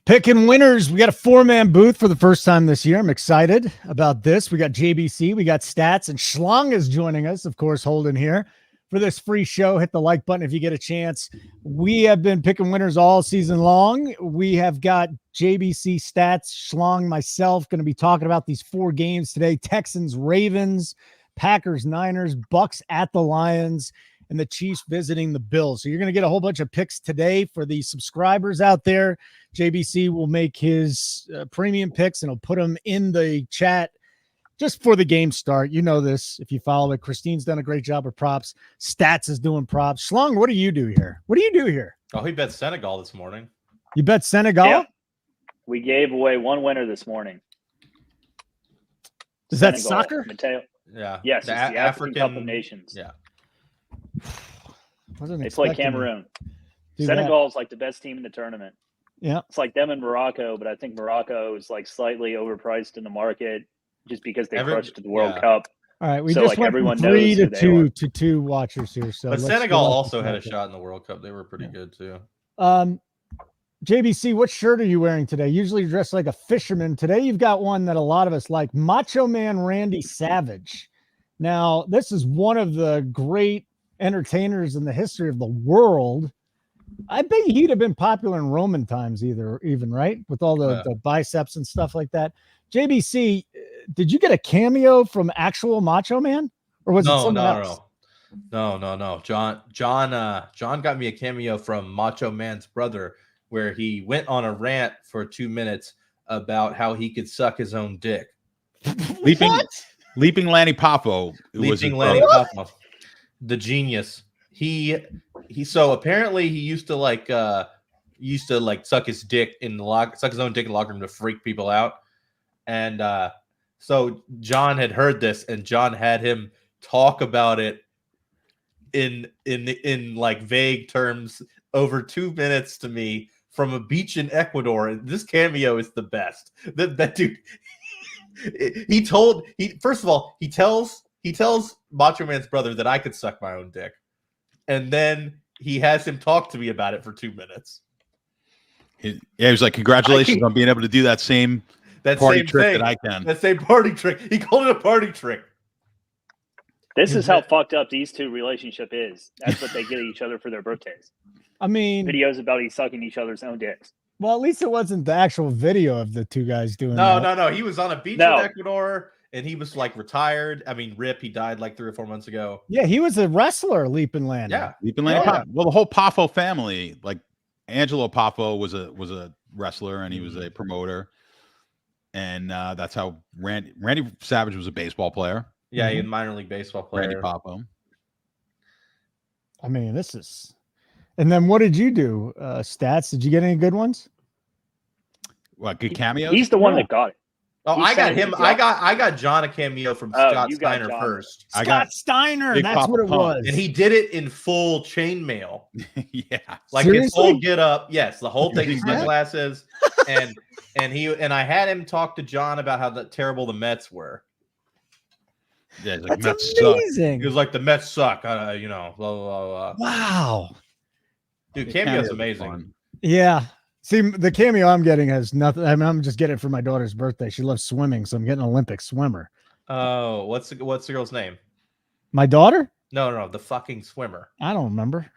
Picking winners. We got a 4-man booth for the first time this year. I'm excited about this. We got JBC, we got Stats, and Schlong is joining us. Of course, Holden here for this free show. Hit the like button if you get a chance. We have been picking winners all season long. We have got JBC, Stats, Schlong, myself going to be talking about these 4 games today. Texans, Ravens, Packers, Niners, Bucks at the Lions, and the Chiefs visiting the Bills. So you're going to get a whole bunch of picks today for the subscribers out there. JBC will make his premium picks and he'll put them in the chat just for the game start. You know this if you follow it. Christine's done a great job with props. Stats is doing props. Schlong, what do you do here? What do you do here? Oh, he bet Senegal this morning. You bet Senegal? Yeah. We gave away one winner this morning. Is that soccer? Mateo. Yeah. Yes, the African Cup of Nations. Yeah. They play Cameroon. Senegal is like the best team in the tournament. Yeah. It's like them and Morocco, but I think Morocco is like slightly overpriced in the market just because they crushed the World Cup. All right, we just went everyone from 3 knows to 2 watchers here. So, but Senegal also had a shot in the World Cup. They were pretty good too. JBC, what shirt are you wearing today? Usually you're dressed like a fisherman. Today you've got one that a lot of us like, Macho Man Randy Savage. Now, this is one of the great entertainers in the history of the world. I bet he'd have been popular in Roman times even, right? With all the biceps and stuff like that. JBC, did you get a cameo from actual Macho Man? Or was it someone else? No. John got me a cameo from Macho Man's brother, where he went on a rant for 2 minutes about how he could suck his own dick. Leaping Lanny Poffo. Leaping Lanny Poffo, the genius. So apparently he used to suck his dick suck his own dick in the locker room to freak people out. And so John had heard this, and John had him talk about it in like vague terms over 2 minutes to me from a beach in Ecuador. And this cameo is the best. That dude, first of all, he tells Macho Man's brother that I could suck my own dick. And then he has him talk to me about it for 2 minutes. He was like, congratulations on being able to do that same party trick that I can. That same party trick. He called it a party trick. This is how fucked up these two relationship is. That's what they get each other for their birthdays. I mean, videos about sucking each other's own dicks. Well, at least it wasn't the actual video of the two guys doing that. No. He was on a beach in Ecuador, and he was like retired. I mean, RIP, he died like 3 or 4 months ago. Yeah, he was a wrestler, Leaping Lanny. Yeah, Leaping Lanny. Yeah. Well, the whole Poffo family, like Angelo Poffo was a wrestler, and he was a promoter. And that's how Randy Savage was a baseball player. Yeah, he was a minor league baseball player. Randy Poffo. I mean, this is... And then what did you do, Stats? Did you get any good ones? What, good cameos? He's the one that got it. Oh, I got him. I got John a cameo from Scott Steiner first. Scott Steiner, that's what it was. And he did it in full chainmail. Yeah. Like his full get up. Yes, the whole thing, sunglasses. and I had him talk to John about how terrible the Mets were. Yeah, like, that's amazing. He was like, the Mets suck, blah, blah, blah. Wow. Dude, cameo's amazing. Fun. Yeah. See, the cameo I'm getting has nothing. I mean, I'm just getting it for my daughter's birthday. She loves swimming, so I'm getting an Olympic swimmer. Oh, what's the girl's name? My daughter? No, the fucking swimmer. I don't remember.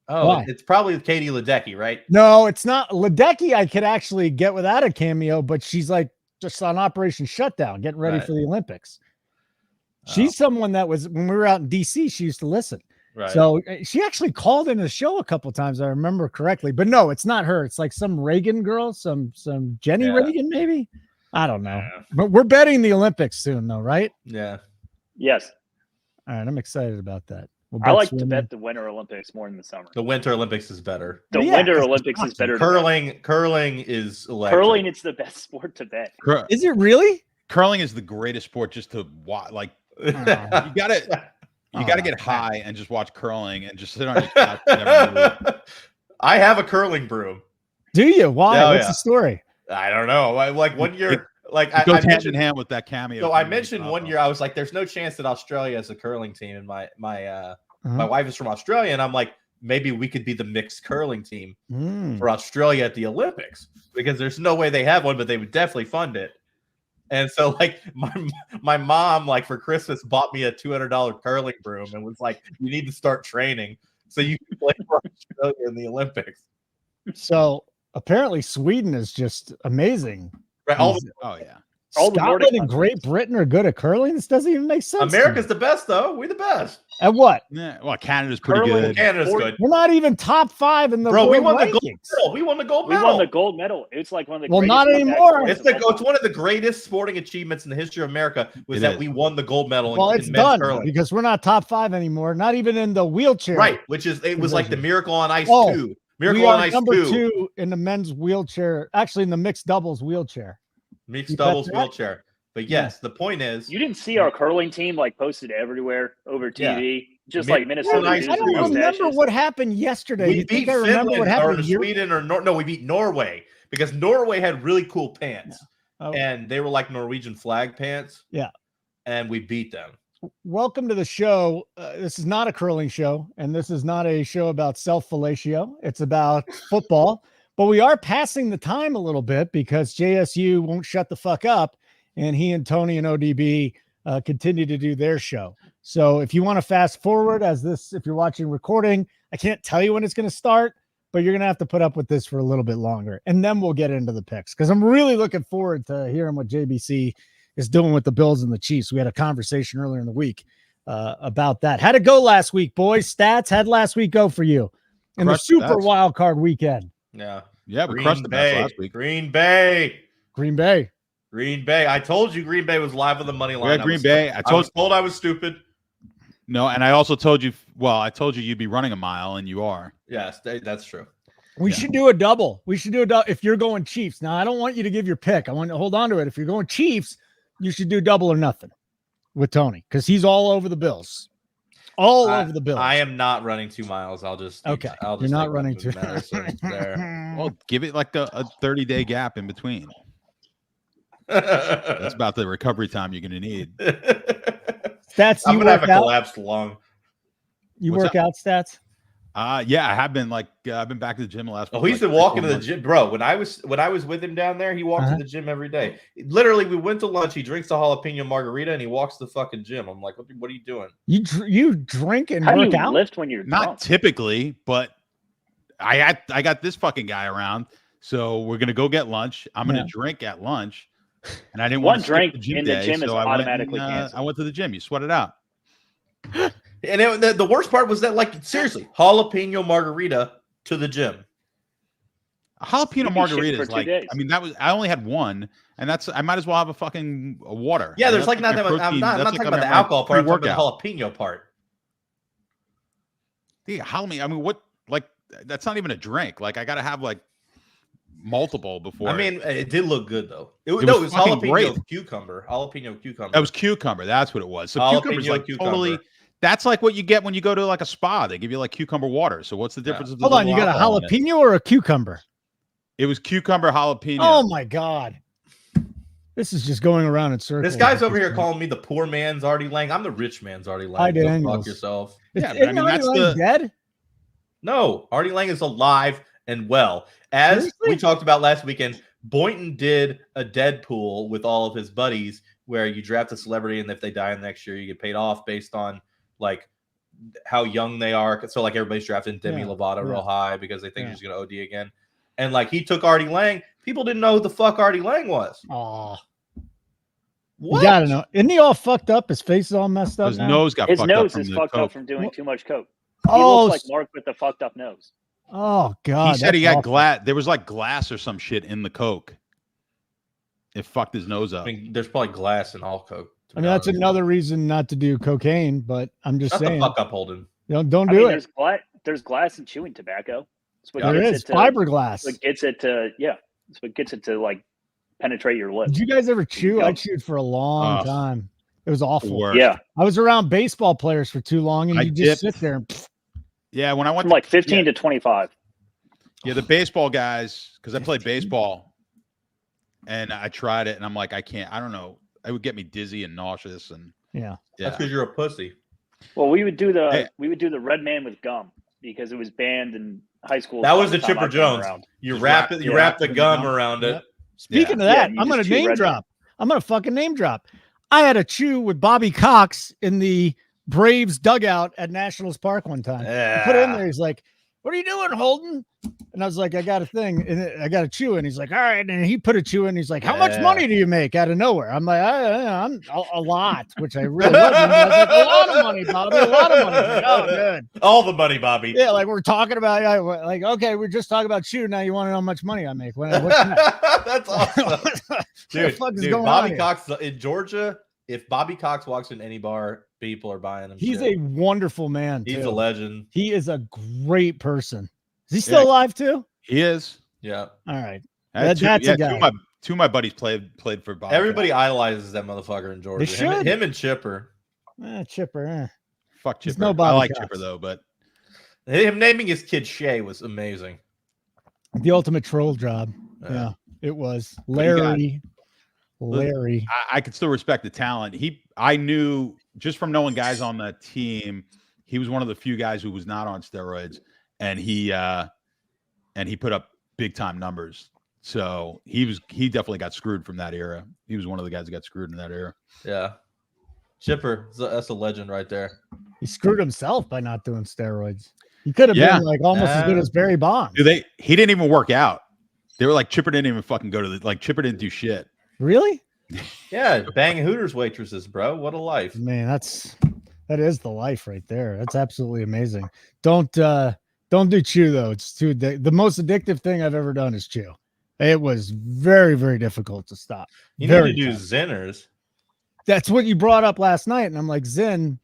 Oh, why? It's probably Katie Ledecky, right? No, it's not. Ledecky I could actually get without a cameo, but she's like just on Operation Shutdown, getting ready for the Olympics. She's someone that was, when we were out in DC, she used to listen. Right. So she actually called in the show a couple of times, I remember correctly. But no, it's not her. It's like some Reagan girl, some Jenny Reagan, maybe. I don't know. Yeah. But we're betting the Olympics soon, though, right? Yeah. Yes. All right, I'm excited about that. I like to bet the Winter Olympics more than the summer. The Winter Olympics is better. The Winter Olympics is better. Curling is electric. Curling, it's the best sport to bet. Is it really? Curling is the greatest sport just to watch. Like you gotta get high and just watch curling and just sit on your couch. I have a curling broom. Do you? Why? What's the story? I don't know. Like 1 year, it goes hand in hand with that cameo. So I mentioned 1 year, I was like, "There's no chance that Australia has a curling team," and my wife is from Australia, and I'm like, maybe we could be the mixed curling team for Australia at the Olympics, because there's no way they have one, but they would definitely fund it. And so, like, my mom, like, for Christmas bought me a $200 curling broom and was like, "You need to start training so you can play for Australia in the Olympics." So apparently Sweden is just amazing. Right? Oh yeah. Scotland and Great Britain are good at curling. This doesn't even make sense. America's the best, though. We're the best. At what? Yeah. Well, Canada's pretty Curling, good. Canada's good. We're not even top 5 in the Bro, we won world the gold rankings. medal. We won the gold We medal. won the gold medal. It's like one of the Well, greatest not anymore. It's one of the greatest sporting achievements in the history of America was that we won the gold medal Well, in it's men's done curling. because we're not top 5 anymore. Not even in the wheelchair. Right, it was like the Miracle on Ice 2. We Miracle on are Ice number 2. 2 in the men's wheelchair. Actually, in the mixed doubles wheelchair. Mixed doubles wheelchair. But yes, the point is, you didn't see our curling team like posted everywhere over TV, just Yeah. like Minnesota. Nice I don't remember what happened yesterday. we You think beat I remember what Finland happened or Sweden or no, we beat Norway because Norway had really cool pants, and they were like Norwegian flag pants. Yeah, and we beat them. Welcome to the show. This is not a curling show, and this is not a show about self-fellatio. It's about football, but we are passing the time a little bit because JSU won't shut the fuck up, and he and Tony and ODB continue to do their show. So if you want to fast forward if you're watching recording, I can't tell you when it's going to start, but you're going to have to put up with this for a little bit longer, and then we'll get into the picks because I'm really looking forward to hearing what JBC is doing with the Bills and the Chiefs. We had a conversation earlier in the week about that. How'd it go last week, boys? Stats, how'd last week go for you in the super wild card weekend? Yeah, we crushed the best last week. Green Bay. I told you Green Bay was live on the money line. Yeah, Green Bay. I was told I was stupid. No, and I also told you. Well, I told you you'd be running a mile, and you are. Yes, that's true. We should do a double. If you're going Chiefs. Now, I don't want you to give your pick. I want to hold on to it. If you're going Chiefs, you should do double or nothing with Tony because he's all over the Bills. Over the Bills. I am not running 2 miles. I'll just you're not running 2 miles. Well, give it like a 30-day gap in between. That's about the recovery time you're going to need. Stats. I'm going to have a collapsed lung. You work out, Stats? Yeah, I have been I've been back to the gym the last week. Oh, he's been walking to the gym, bro. When I was with him down there, he walked to the gym every day. Literally, we went to lunch. He drinks a jalapeno margarita and he walks to the fucking gym. I'm like, what are you doing? You drink and How work do you out? lift when you're not drunk? typically, but I got this fucking guy around, so we're gonna go get lunch. I'm gonna drink at lunch, and I didn't want to drink skip the gym in the day, gym is so automatically canceled. I went to the gym. You sweat it out. And the worst part was that, like, seriously, jalapeno margarita to the gym. A jalapeno margarita is like, days. I mean, I only had one, and I might as well have a fucking water. Yeah, there's that's like not that much. I'm not talking about the alcohol part. I'm talking about the jalapeno part. Yeah, jalapeno. I mean, what? Like, that's not even a drink. Like, I got to have like multiple before. I mean, it did look good though. It was jalapeno cucumber. Jalapeno cucumber. That was cucumber. That's what it was. So cucumber's like totally. That's like what you get when you go to like a spa. They give you like cucumber water. So what's the difference? If Hold on, you got a jalapeno or a cucumber? It was cucumber jalapeno. Oh my god, this is just going around in circles. This guy's over here calling me the poor man's Artie Lang. I'm the rich man's Artie Lang. Hi, Daniels. Fuck yourself. Yeah, I mean that's the dead. No, Artie Lang is alive and well. As we talked about last weekend, Boynton did a Deadpool with all of his buddies where you draft a celebrity and if they die in the next year, you get paid off based on like how young they are. So like everybody's drafting Demi Lovato real high because they think she's going to OD again. And like he took Artie Lang. People didn't know who the fuck Artie Lang was. Oh, what? You gotta know. Isn't he all fucked up? His face is all messed up. His nose got his fucked nose up is fucked up from doing too much coke. He Oh, looks like Mark with the fucked up nose. Oh god. He said he got glass. There was like glass or some shit in the coke. It fucked his nose up. I mean, there's probably glass in all coke. I mean, that's another reason not to do cocaine, but I'm just saying. Shut the fuck up, Holden. Don't do it. There's glass in chewing tobacco. There is fiberglass. What gets it to That's what gets it to like penetrate your lips. Did you guys ever chew? I chewed for a long time. It was awful. Worst. Yeah, I was around baseball players for too long, and you just sit there. And yeah, when I went from like 15 to 25. Yeah, the baseball guys, because I played baseball, and I tried it, and I'm like, I can't. I don't know. It would get me dizzy and nauseous, and yeah. That's because you're a pussy. Well, we would do the red man with gum. because it was banned in high school. That was by the time I Chipper came Jones. around. You Just wrap wrap- it. You yeah, wrap the wrap the gum gum. around it. Speaking of Yeah, that, you I'm just gonna chew name red drop. I'm gonna fucking name drop. I had a chew with Bobby Cox in the Braves dugout at Nationals Park one time. I put it in there. He's like, "What are you doing, Holden?" And I was like, "I got a thing, and I got a chew." And he's like, "All right." And he put a chew in. He's like, "How much Yeah. money do you make out of nowhere?" I'm like, "I'm a lot," which I really wasn't. I was like, "A lot of money, Bobby. A lot of money." He's like, "Oh, good." All the money, Bobby. Yeah, like we're talking about, like, okay, we're just talking about chew. Now you want to know how much money I make? What's That's awesome. what the Dude, fuck is going on Bobby here? Cox in Georgia. If Bobby Cox walks in any bar, people are buying him. He's shit. a wonderful man. He's too. a legend. He is a great person. Is he still alive too? He is. Yeah. All right. I had That's a guy. Two of my buddies played for Bobby. Everybody idolizes that motherfucker in Georgia. should. Him and Chipper. Chipper. Fuck He's Chipper. no Bobby I like Cox. Chipper though, but Him naming his kid Shay was amazing. The ultimate troll job. Yeah. Yeah, it was. What do you got? Larry. I could still respect the talent. I knew just from knowing guys on the team, he was one of the few guys who was not on steroids, and he put up big time numbers. So he definitely got screwed from that era. He was one of the guys that got screwed in that era. Yeah. Chipper, that's a legend right there. He screwed himself by not doing steroids. He could have been like almost as good as Barry Bonds. He didn't even work out. They were like, Chipper didn't even fucking go to Chipper didn't do shit. Really? Yeah, bang Hooters waitresses, bro. What a life. Man, that is the life right there. That's absolutely amazing. Don't do chew though. It's too the most addictive thing I've ever done is chew. It was very, very difficult to stop. You Very need to do tough. Zinners. That's what you brought up last night, and I'm like, Zyn.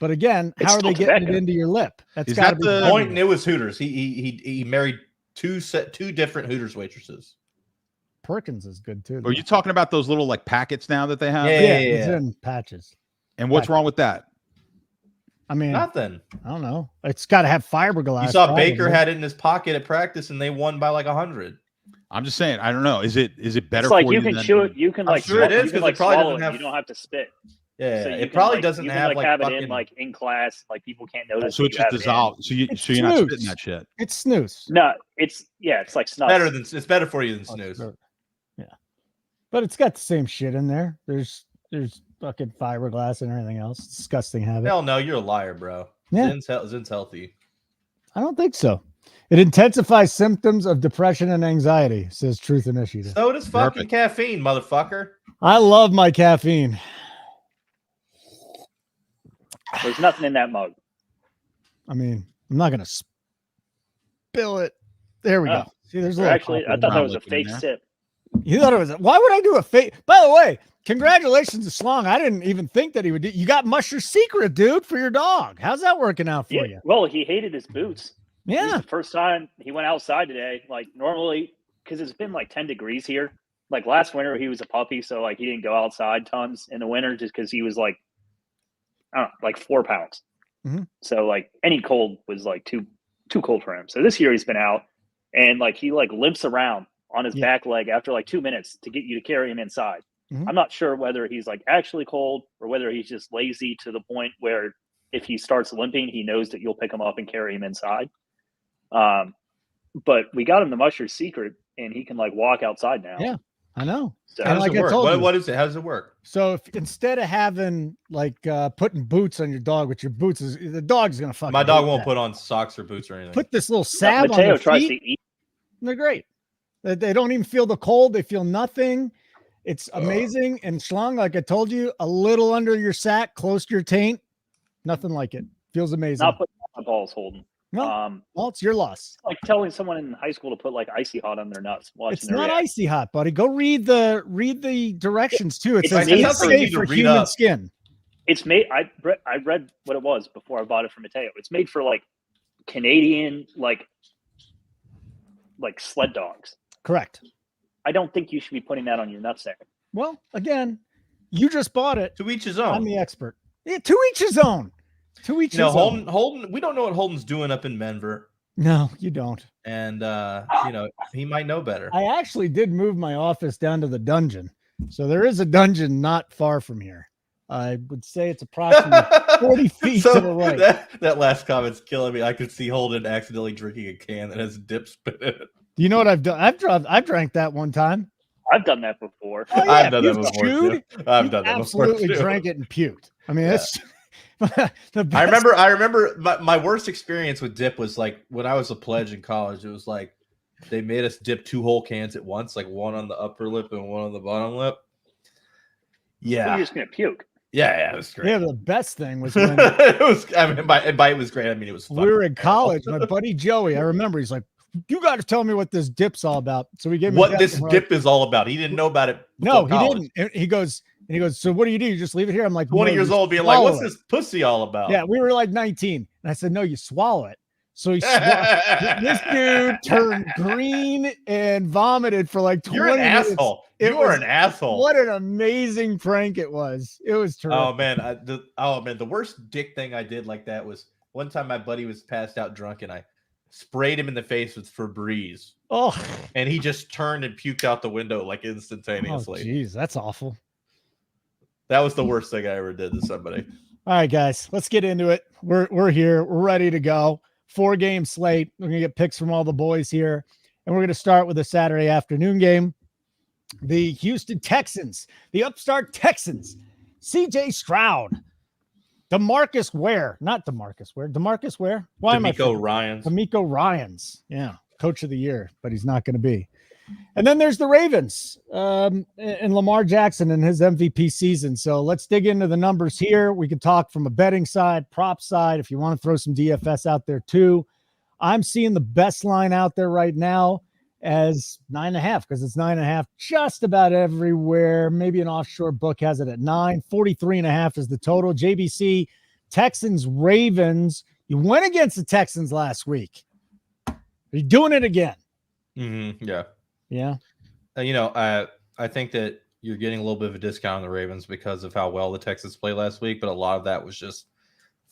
But again, It's how are they still getting it tobacco. into your lip? That's Is got to that be the the Point. It was Hooters. He married two different Hooters waitresses. Perkins is good too. Are you talking about those little like packets now that they have? Yeah. It's in patches. And what's wrong with that? I mean, Nothing. I don't know. It's got to have fiberglass. You saw probably. Baker had it in his pocket at practice, and they won by like 100. I'm just saying. I don't know. Is it better It's like for you you can than- chew it. You can I'm like sure it swallow- is, you can 'cause it like probably swallow doesn't it. have- You don't have to spit. Yeah, So you it can, probably like, doesn't you can, have have fucking. it in like in class. Like people can't notice. So that it you just have it in. dissolves. So It's you're not snooze. spitting that shit. It's snooze. No, it's like snus. It's better for you than snooze. Yeah, but it's got the same shit in there. There's fucking fiberglass and everything else. It's disgusting habit. Hell no, you're a liar, bro. Yeah. Zin's healthy. I don't think so. It intensifies symptoms of depression and anxiety, says Truth Initiative. So does fucking caffeine, motherfucker. I love my caffeine. There's nothing in that mug. I mean, I'm not gonna spill it. There we go. Oh. See, there's a Or little actually, I coffee thought in that was a liquid in fake there. sip. You thought it was. Why would I do a fake? By the way, congratulations to Schlong. I didn't even think that he would do. You got Musher Secret, dude, for your dog. How's that working out for Yeah. you? Well, he hated his boots. This is Yeah. the first time he went outside today. Like normally, because it's been like 10 degrees here. Like last winter, he was a puppy, so like he didn't go outside tons in the winter just because he was like, I don't know, like 4 pounds. Mhm. So like any cold was like too cold for him. So this year he's been out, and like he like limps around on his Yeah. back leg after like 2 minutes to get you to carry him inside. Mhm. I'm not sure whether he's like actually cold or whether he's just lazy to the point where if he starts limping, he knows that you'll pick him up and carry him inside. But we got him the Musher Secret, and he can like walk outside now. Yeah. I know. So How does like it I work? told you. What is it? How does it work? So if instead of having like putting boots on your dog, with your boots is the dog's gonna fucking. My dog hate won't that. put on socks or boots or anything. Put this little salve on Mateo their tries feet. to eat. They're great. They don't even feel the cold. They feel nothing. It's amazing. And Schlong, like I told you, a little under your sack, close to your taint. Nothing like it. Feels amazing. Not putting on my balls, Holden. No, well, it's your loss. Like telling someone in high school to put like icy hot on their nuts. Watching It's their not reaction. icy hot, buddy. Go read the directions too. It It's says made it's for safe you to for read human up. skin. It's made. I read what it was before I bought it from Mateo. It's made for like Canadian like sled dogs. Correct. I don't think you should be putting that on your nutsack. Well, again, you just bought it. To each his I'm own. the expert. Yeah, to each his own. To each You know, his own. Holden. We don't know what Holden's doing up in Menver, No, you don't. and he might know better. I actually did move my office down to the dungeon. So there is a dungeon not far from here. I would say it's approximately 40 feet to the right. That last comment's killing me. I could see Holden accidentally drinking a can that has dip spit in it. Do you know what I've done? I've drank that one time. I've done that before. Oh, yeah, I've done that you've before chewed, too. I've you done that before absolutely too. drank it and puked. I mean, Yeah. that's the best. I remember my worst experience with dip was like when I was a pledge in college. It was like they made us dip 2 whole cans at once, like one on the upper lip and one on the bottom lip. Yeah, You're just gonna puke. yeah, it was great. Yeah, the best thing was when It was. I mean, by it was great. I mean, it was. we were in fucking college. terrible. My buddy Joey, I remember, he's like, "You got to tell me what this dip's all about." So we gave him What this dip is all about. He didn't know about it. No, before he college. didn't. And he goes. So what do? You just leave it here? I'm like 20 no, years you old, being like, swallow "What's it." this pussy all about?" Yeah, we were like 19, and I said, "No, you swallow it." So he this dude turned green and vomited for like 20 You're an minutes. asshole. It You are was- an asshole. What an amazing prank it was. It was terrific. Oh man, the worst dick thing I did like that was one time my buddy was passed out drunk and I sprayed him in the face with Febreze Oh, and he just turned and puked out the window like oh, instantaneously. geez, that's awful. That was the worst thing I ever did to somebody. All right, guys, let's get into it. We're here. We're ready to go. 4-game slate. We're gonna get picks from all the boys here, and we're gonna start with a Saturday afternoon game. The Houston Texans, the upstart Texans, C.J. Stroud, DeMarcus Ware, not DeMarcus Ware, DeMarcus Ware. Why am I D'Amico Ryans. D'Amico Ryans? Yeah, coach of the year, but he's not going to be. And then there's the Ravens and Lamar Jackson in his MVP season. So let's dig into the numbers here. We can talk from a betting side, prop side, if you want to throw some DFS out there too. I'm seeing the best line out there right now as 9.5 because it's 9.5 just about everywhere. Maybe an offshore book has it at 9. 43.5 is the total. JBC, Texans, Ravens. You went against the Texans last week. Are you doing it again? Yeah. Yeah. I think that you're getting a little bit of a discount on the Ravens because of how well the Texans played last week, but a lot of that was just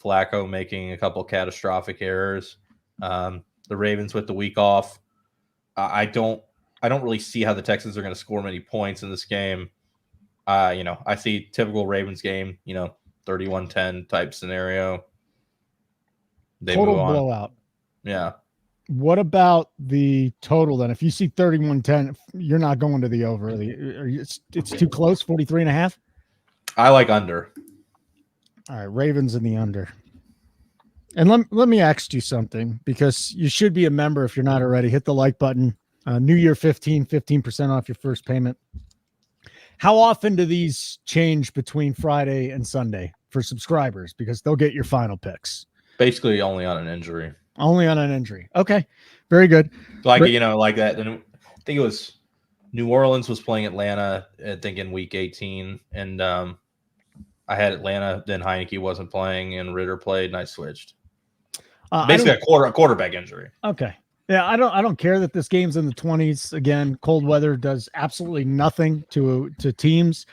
Flacco making a couple catastrophic errors. The Ravens with the week off. I don't really see how the Texans are going to score many points in this game. I see typical Ravens game, 31-10 type scenario. They Total move on. blowout. Yeah. What about the total then? If you see 31-10, you're not going to the over. It's too close, 43.5? I like under. All right, Ravens in the under. And let me ask you something, because you should be a member if you're not already. Hit the like button. New Year 15% off your first payment. How often do these change between Friday and Sunday for subscribers? Because they'll get your final picks. Basically only on an injury. Only on an injury. Okay, very good. Like that. And I think it was New Orleans was playing Atlanta, I think in week 18. And I had Atlanta, then Heineke wasn't playing and Ritter played and I switched. Basically a quarterback injury. Okay. Yeah, I don't care that this game's in the 20s. Again, cold weather does absolutely nothing to teams.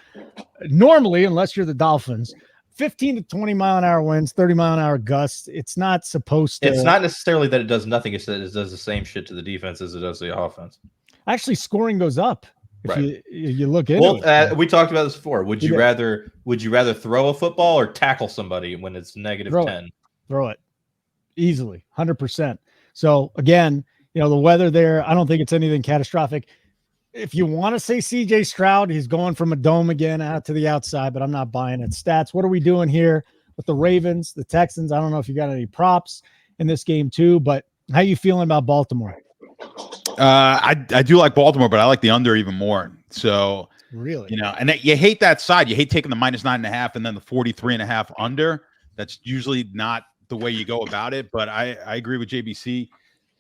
Normally, unless you're the Dolphins, 15 to 20 mile an hour winds, 30 mile an hour gusts. It's not supposed to. It's not necessarily that it does nothing. It's that it does the same shit to the defense as it does to the offense. Actually, scoring goes up if Right. you look into it. We talked about this before. Would you did. rather throw a football or tackle somebody when it's negative Throw 10? Throw it easily, 100%. So again, the weather there, I don't think it's anything catastrophic. If you want to say CJ Stroud, he's going from a dome again out to the outside, but I'm not buying it. Stats, what are we doing here with the Ravens, the Texans? I don't know if you got any props in this game too, but how you feeling about Baltimore? I do like Baltimore, but I like the under even more. So Really? and you hate that side. You hate taking the -9.5 and then the 43.5 under. That's usually not the way you go about it. But I agree with JBC.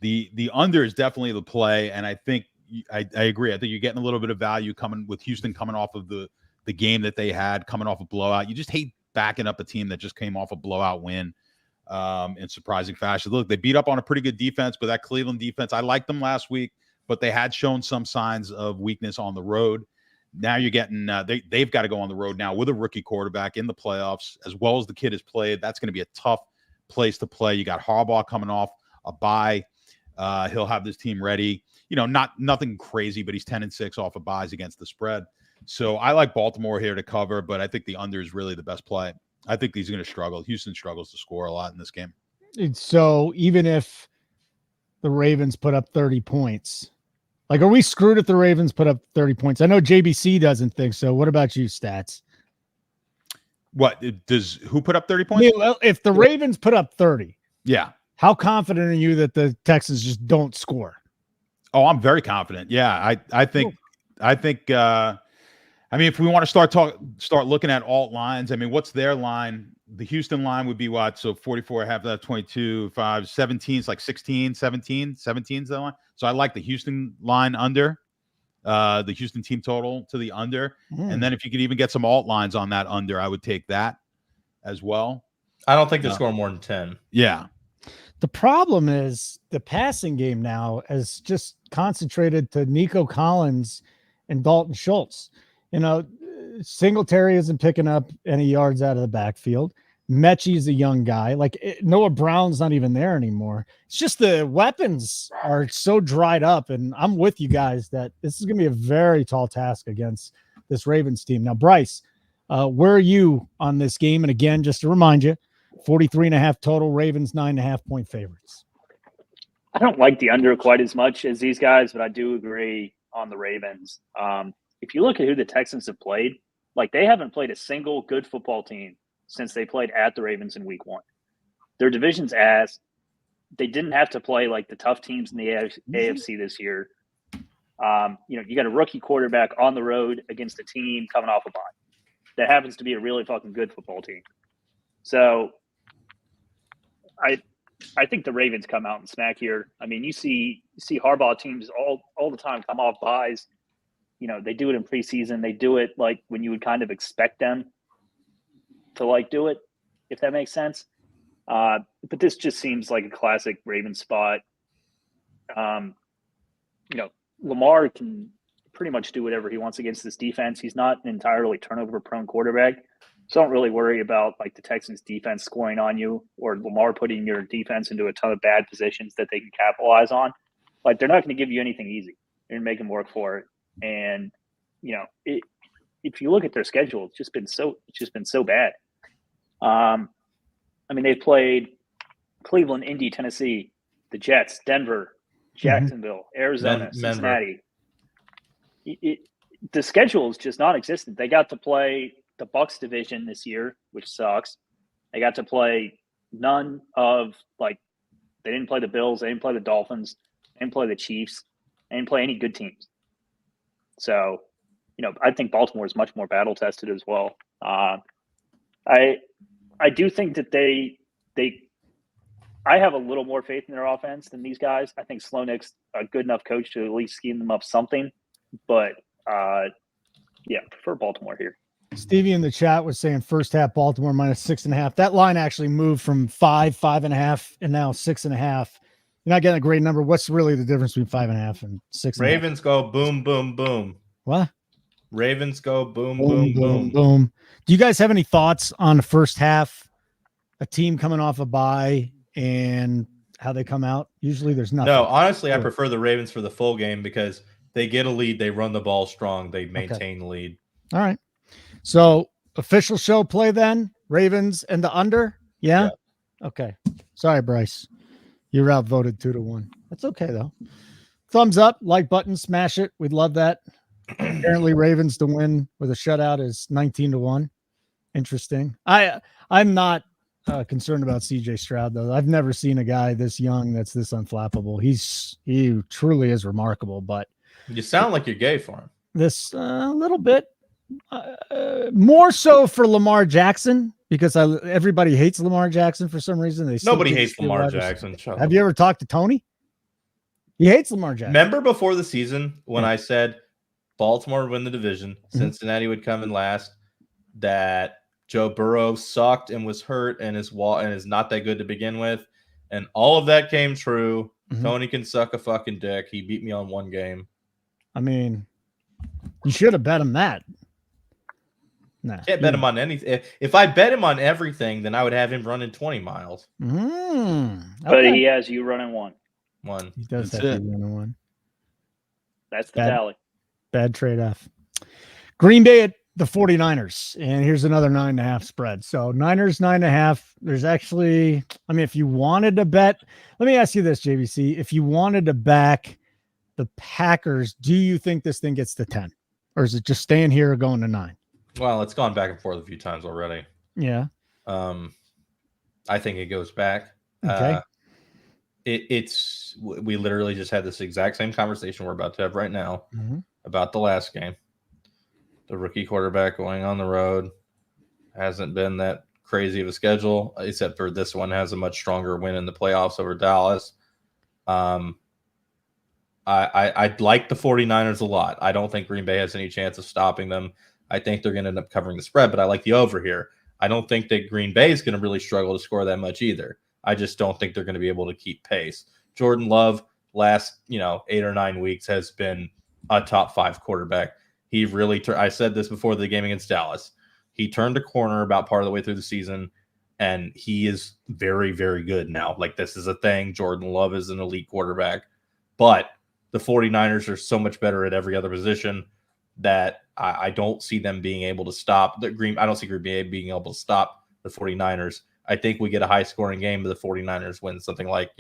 The under is definitely the play, and I think I agree. I think you're getting a little bit of value coming with Houston coming off of the game that they had, coming off a blowout. You just hate backing up a team that just came off a blowout win in surprising fashion. Look, they beat up on a pretty good defense, but that Cleveland defense, I liked them last week, but they had shown some signs of weakness on the road. Now you're getting they've got to go on the road now with a rookie quarterback in the playoffs, as well as the kid has played. That's going to be a tough place to play. You got Harbaugh coming off a bye. He'll have this team ready. Nothing crazy, but he's 10-6 off of buys against the spread. So I like Baltimore here to cover, but I think the under is really the best play. I think he's going to struggle. Houston struggles to score a lot in this game. So even if the Ravens put up 30 points, like, are we screwed if the Ravens put up 30 points? I know JBC doesn't think so. What about you, Stats? What does who put up 30 points? If the Ravens put up 30, yeah. How confident are you that the Texans just don't score? Oh, I'm very confident. Yeah, I think I mean, if we want to start looking at alt lines, I mean, what's their line? The Houston line would be what? So 44, half that 22, 5, 17 is like 16, 17 is the line. So I like the Houston line under, the Houston team total to the under. And then if you could even get some alt lines on that under, I would take that as well. I don't think they're scoring more than 10. Yeah. The problem is the passing game now is just concentrated to Nico Collins and Dalton Schultz. You know, Singletary isn't picking up any yards out of the backfield. Mechie's a young guy. Noah Brown's not even there anymore. It's just the weapons are so dried up, and I'm with you guys that this is going to be a very tall task against this Ravens team. Now, Bryce, where are you on this game? And again, just to remind you, 43.5 total, Ravens 9.5 point favorites. I don't like the under quite as much as these guys, but I do agree on the Ravens. If you look at who the Texans have played, they haven't played a single good football team since they played at the Ravens in week 1. Their division's ass. They didn't have to play the tough teams in the AFC this year. You got a rookie quarterback on the road against a team coming off a bye. That happens to be a really fucking good football team. So I think the Ravens come out and smack here. I mean, you see Harbaugh teams all the time come off buys. They do it in preseason. They do it when you would kind of expect them to do it, if that makes sense. But this just seems like a classic Ravens spot. Lamar can pretty much do whatever he wants against this defense. He's not an entirely turnover-prone quarterback. So don't really worry about the Texans defense scoring on you or Lamar putting your defense into a ton of bad positions that they can capitalize on. They're not going to give you anything easy. They're going to make them work for it. And, if you look at their schedule, it's just been so bad. They've played Cleveland, Indy, Tennessee, the Jets, Denver, Jacksonville, Arizona, Cincinnati. The schedule is just non-existent. They got to play the Bucs division this year, which sucks. They got to play none of they didn't play the Bills, they didn't play the Dolphins, they didn't play the Chiefs, they didn't play any good teams. So, I think Baltimore is much more battle tested as well. I do think that I have a little more faith in their offense than these guys. I think Slonik's a good enough coach to at least scheme them up something, but prefer Baltimore here. Stevie in the chat was saying first half Baltimore -6.5. That line actually moved from 5.5, and now 6.5. You're not getting a great number. What's really the difference between 5.5 and 6.5? Ravens go boom, boom, boom. What? Ravens go boom, boom, boom, boom. Do you guys have any thoughts on the first half? A team coming off a bye and how they come out? Usually there's nothing. No, honestly, I prefer the Ravens for the full game because they get a lead, they run the ball strong, they maintain the lead. All right. So official show play then, Ravens and the under. Yeah. Okay. Sorry, Bryce. You're outvoted 2-1. That's okay though. Thumbs up, like button, smash it. We'd love that. Apparently Ravens to win with a shutout is 19-1. Interesting. I'm not concerned about CJ Stroud though. I've never seen a guy this young that's this unflappable. He truly is remarkable, but you sound like you're gay for him. This a little bit. More so for Lamar Jackson because everybody hates Lamar Jackson for some reason. Nobody hates Lamar Jackson. Have you ever talked to Tony? He hates Lamar Jackson. Remember before the season when I said Baltimore would win the division, Cincinnati would come in last, that Joe Burrow sucked and was hurt and is not that good to begin with, and all of that came true. Tony can suck a fucking dick. He beat me on one game. I mean, you should have bet him that. Nah, can't bet him on anything. If I bet him on everything, then I would have him running 20 miles. Okay. But he has you running one. He does have you running one. That's the tally. Bad trade-off. Green Bay at the 49ers, and here's another 9.5 spread. So Niners 9.5. There's actually, I mean, if you wanted to bet, let me ask you this, JVC. If you wanted to back the Packers, do you think this thing gets to 10? Or is it just staying here or going to 9? Well, it's gone back and forth a few times already. Yeah. I think it goes back. Okay. We literally just had this exact same conversation we're about to have right now about the last game. The rookie quarterback going on the road hasn't been that crazy of a schedule, except for this one has a much stronger win in the playoffs over Dallas. I like the 49ers a lot. I don't think Green Bay has any chance of stopping them. I think they're going to end up covering the spread, but I like the over here. I don't think that Green Bay is going to really struggle to score that much either. I just don't think they're going to be able to keep pace. Jordan Love last, 8 or 9 weeks has been a top 5 quarterback. He really I said this before the game against Dallas. He turned a corner about part of the way through the season, and he is very, very good now. Like, this is a thing. Jordan Love is an elite quarterback. But the 49ers are so much better at every other position that I don't see them being able to stop I don't see Green Bay being able to stop the 49ers. I think we get a high-scoring game, but the 49ers win something like,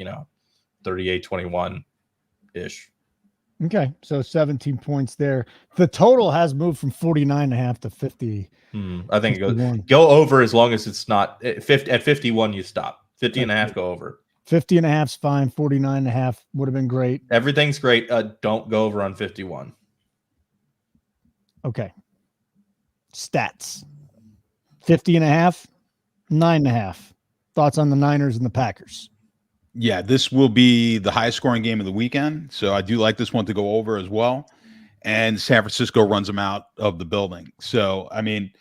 38-21-ish. Okay, so 17 points there. The total has moved from 49.5 to 50. I think it go over as long as it's not at 51. You stop 50.5. Go over. 50.5 is fine. 49.5 would have been great. Everything's great. Don't go over on 51. Okay. Stats. 50.5, 9.5. Thoughts on the Niners and the Packers? Yeah, this will be the highest scoring game of the weekend. So I do like this one to go over as well. And San Francisco runs them out of the building. So, I mean,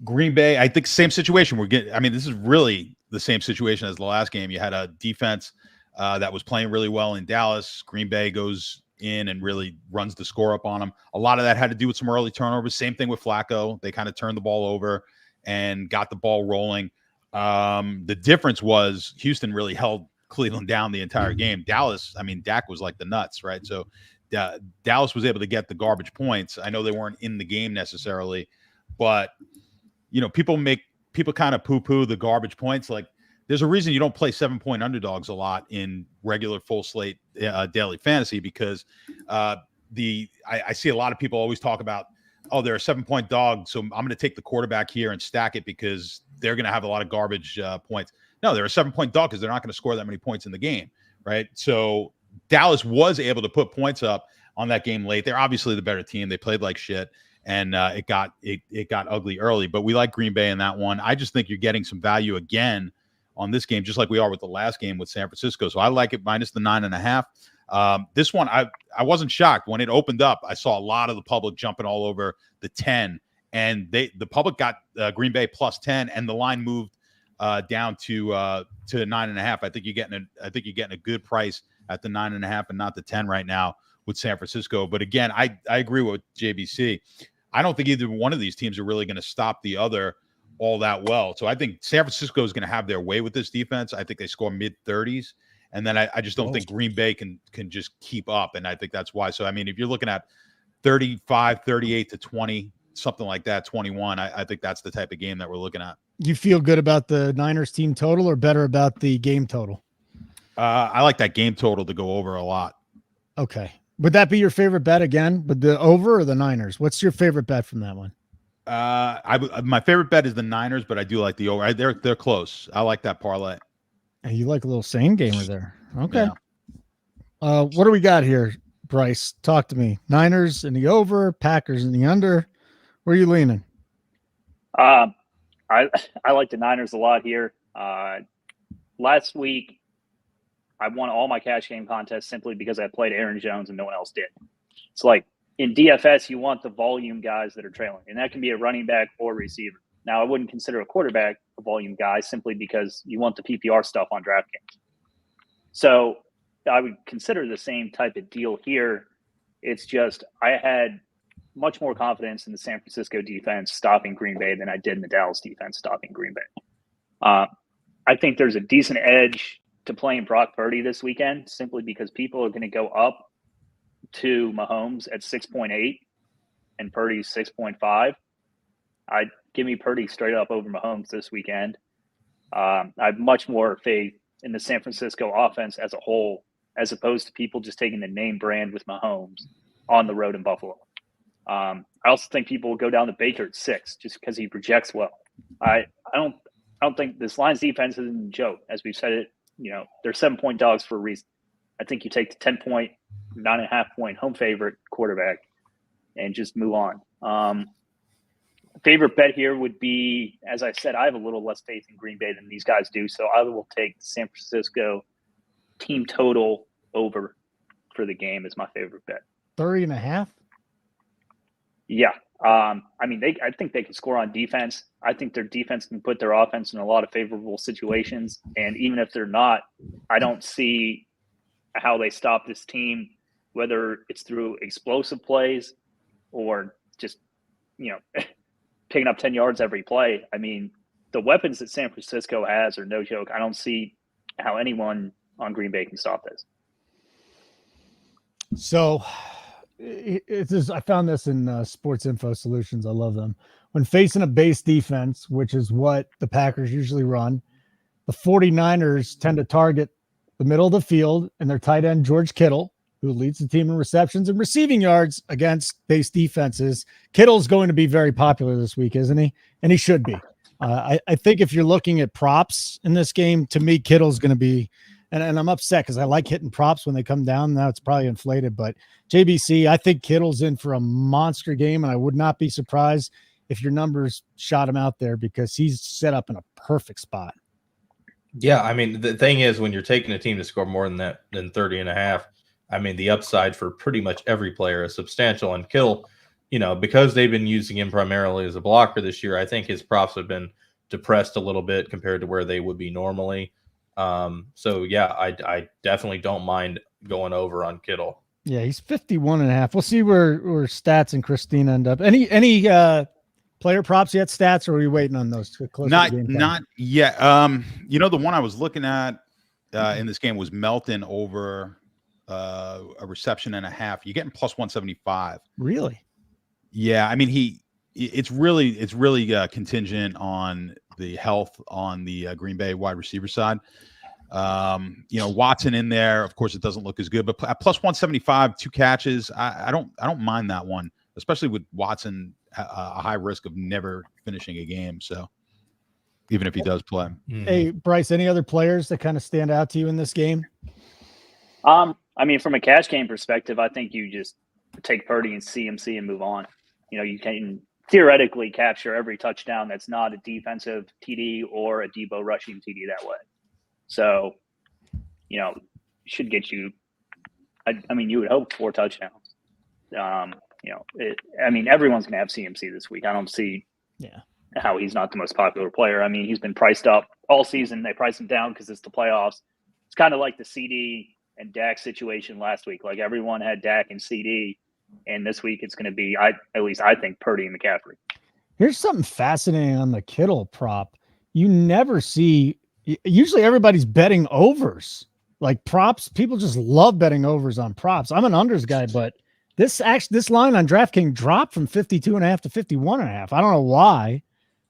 Green Bay, I think same situation. This is really the same situation as the last game. You had a defense that was playing really well in Dallas. Green Bay goes in and really runs the score up on them. A lot of that had to do with some early turnovers. Same thing with Flacco. They kind of turned the ball over and got the ball rolling. The difference was Houston really held Cleveland down the entire game. Dallas, Dak was like the nuts, right? So Dallas was able to get the garbage points. I know they weren't in the game necessarily, but people kind of poo-poo the garbage points. Like, there's a reason you don't play 7-point underdogs a lot in regular full slate daily fantasy, because I see a lot of people always talk about, oh, they're a 7-point dog, so I'm going to take the quarterback here and stack it because they're going to have a lot of garbage points. No, they're a 7-point dog because they're not going to score that many points in the game, right? So Dallas was able to put points up on that game late. They're obviously the better team. They played like shit, and it got ugly early. But we like Green Bay in that one. I just think you're getting some value again on this game, just like we are with the last game with San Francisco. So I like it minus the 9.5. This one, I wasn't shocked when it opened up. I saw a lot of the public jumping all over the 10, and the public got Green Bay plus 10, and the line moved down to 9.5. I think you're getting a good price at the 9.5 and not the 10 right now with San Francisco. But again, I agree with JBC. I don't think either one of these teams are really going to stop the other all that well. So I think San Francisco is going to have their way with this defense. I think they score mid-30s. And then I just don't think Green Bay can just keep up. And I think that's why. So, if you're looking at 35, 38 to 20, something like that, 21, I think that's the type of game that we're looking at. You feel good about the Niners team total or better about the game total? I like that game total to go over a lot. Okay. Would that be your favorite bet again, with the over or the Niners? What's your favorite bet from that one? My favorite bet is the Niners, but I do like the over. They're close. I like that parlay. And you like a little same gamer there. Okay. Yeah. What do we got here, Bryce? Talk to me. Niners in the over, Packers in the under. Where are you leaning? I like the Niners a lot here. Last week, I won all my cash game contests simply because I played Aaron Jones and no one else did. It's like in DFS, you want the volume guys that are trailing, and that can be a running back or receiver. Now, I wouldn't consider a quarterback a volume guy simply because you want the PPR stuff on DraftKings. So I would consider the same type of deal here. It's just I had much more confidence in the San Francisco defense stopping Green Bay than I did in the Dallas defense stopping Green Bay. I think there's a decent edge to playing Brock Purdy this weekend simply because people are going to go up to Mahomes at 6.8. and Purdy's 6.5. I'd give me Purdy straight up over Mahomes this weekend. I have much more faith in the San Francisco offense as a whole, as opposed to people just taking the name brand with Mahomes on the road in Buffalo. I also think people will go down to Baker at 6 just because he projects well. I don't think this Lions defense isn't a joke. As we've said it, they're 7-point dogs for a reason. I think you take the 10-point, 9.5-point home favorite quarterback and just move on. Favorite bet here would be, as I said, I have a little less faith in Green Bay than these guys do, so I will take San Francisco team total over for the game as my favorite bet. 30.5? Yeah. I think they can score on defense. I think their defense can put their offense in a lot of favorable situations. And even if they're not, I don't see how they stop this team, whether it's through explosive plays or just, picking up 10 yards every play. I mean, the weapons that San Francisco has are no joke. I don't see how anyone on Green Bay can stop this. So I found this in Sports Info Solutions. I love them. When facing a base defense, which is what the Packers usually run, the 49ers tend to target the middle of the field and their tight end, George Kittle, who leads the team in receptions and receiving yards against base defenses. Kittle's going to be very popular this week, isn't he? And he should be. I think if you're looking at props in this game, to me, Kittle's going to be, and I'm upset because I like hitting props when they come down. Now it's probably inflated, but JBC, I think Kittle's in for a monster game, and I would not be surprised if your numbers shot him out there because he's set up in a perfect spot. Yeah, I mean, the thing is, when you're taking a team to score more than 30.5, I mean, the upside for pretty much every player is substantial. And Kittle, because they've been using him primarily as a blocker this year, I think his props have been depressed a little bit compared to where they would be normally. So yeah, I definitely don't mind going over on Kittle. Yeah, he's 51.5. We'll see where Stats and Christine end up. Any player props yet, Stats, or are we waiting on those? Not yet. The one I was looking at in this game was Melton over a reception and a half. You're getting plus 175. Really? Yeah, I mean it's really contingent on the health on the Green Bay wide receiver side. Watson in there, of course, it doesn't look as good, but at plus 175, 2 catches, I don't mind that one, especially with Watson a high risk of never finishing a game. So even if he does play. Hey, Bryce, any other players that kind of stand out to you in this game? I mean, from a cash game perspective, I think you just take Purdy and CMC and move on. You can theoretically capture every touchdown that's not a defensive TD or a Debo rushing TD that way. So, should get you. I mean, you would hope 4 touchdowns. Everyone's going to have CMC this week. I don't see how he's not the most popular player. I mean, he's been priced up all season. They price him down because it's the playoffs. It's kind of like the CD and Dak situation last week. Like everyone had Dak and CD, and this week it's going to be, at least I think, Purdy and McCaffrey. Here's something fascinating on the Kittle prop. You never see. Usually everybody's betting overs, like props. People just love betting overs on props. I'm an unders guy, but this line on DraftKings dropped from 52.5 to 51.5. I don't know why,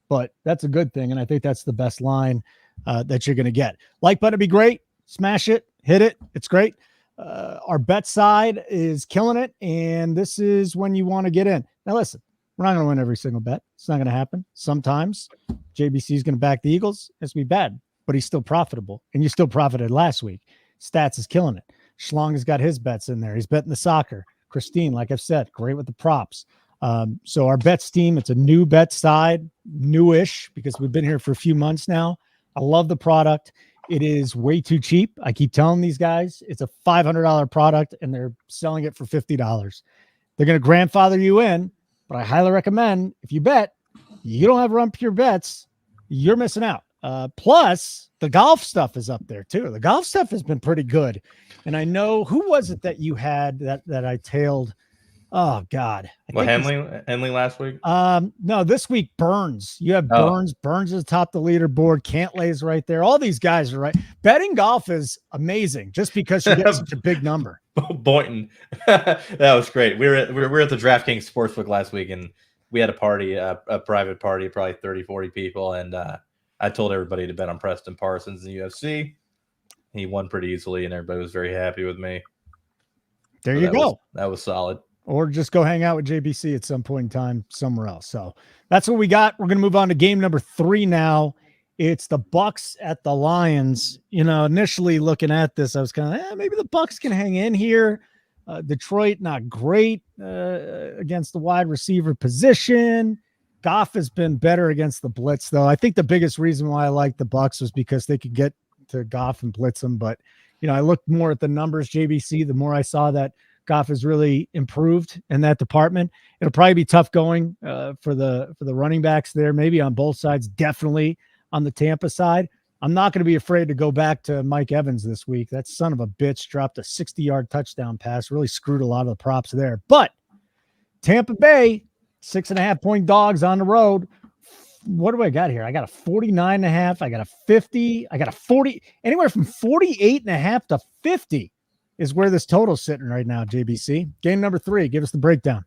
but that's a good thing. And I think that's the best line that you're going to get. Like button would be great. Smash it, hit it. It's great. Our bet side is killing it. And this is when you want to get in. Now, listen, we're not going to win every single bet. It's not going to happen. Sometimes JBC is going to back the Eagles. It's going to be bad, but he's still profitable. And you still profited last week. Stats is killing it. Schlong has got his bets in there. He's betting the soccer. Christine, like I've said, great with the props. So our bets team, it's a new bet side, newish, because we've been here for a few months now. I love the product. It is way too cheap. I keep telling these guys it's a $500 product and they're selling it for $50. They're going to grandfather you in, but I highly recommend if you bet, you don't have run pure bets, you're missing out. Plus the golf stuff is up there too. The golf stuff has been pretty good. And I know, who was it that you had that I tailed? Oh God. Henley last week? No, this week Burns. You have Burns. Burns is atop the leaderboard. Cantlay's right there. All these guys are right. Betting golf is amazing just because you get such a big number. Boynton. That was great. We were at the DraftKings Sportsbook last week, and we had a party, a private party, probably 30, 40 people, and I told everybody to bet on Preston Parsons in the UFC. He won pretty easily, and everybody was very happy with me. There you go. That was solid. Or just go hang out with JBC at some point in time somewhere else. So that's what we got. We're going to move on to game number 3 now. It's the Bucs at the Lions. You know, initially looking at this, I was kind of, maybe the Bucs can hang in here. Detroit, not great against the wide receiver position. Goff has been better against the blitz, though. I think the biggest reason why I like the Bucs was because they could get to Goff and blitz him. But, you know, I looked more at the numbers, JBC, the more I saw that Goff has really improved in that department. It'll probably be tough going for the running backs there, maybe on both sides, definitely on the Tampa side. I'm not going to be afraid to go back to Mike Evans this week. That son of a bitch dropped a 60-yard touchdown pass, really screwed a lot of the props there. But Tampa Bay, 6.5-point dogs on the road. What do I got here? I got a 49.5. I got a 50. I got a 40. Anywhere from 48.5 to 50 is where this total's sitting right now, JBC. Game number 3. Give us the breakdown.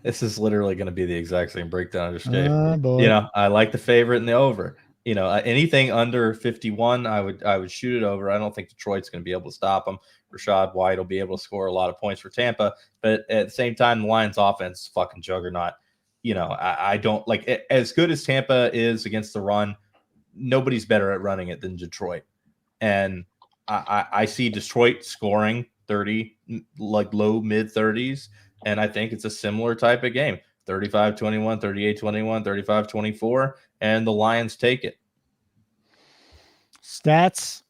This is literally going to be the exact same breakdown I just gave. Boy. You know, I like the favorite and the over. You know, anything under 51, I would shoot it over. I don't think Detroit's going to be able to stop them. Rashad White will be able to score a lot of points for Tampa, but at the same time, the Lions' offense is fucking juggernaut. You know, I don't like as good as Tampa is against the run. Nobody's better at running it than Detroit, and I see Detroit scoring 30, like low mid 30s, and I think it's a similar type of game. 35-21, 38-21, 35-24, and the Lions take it. Stats,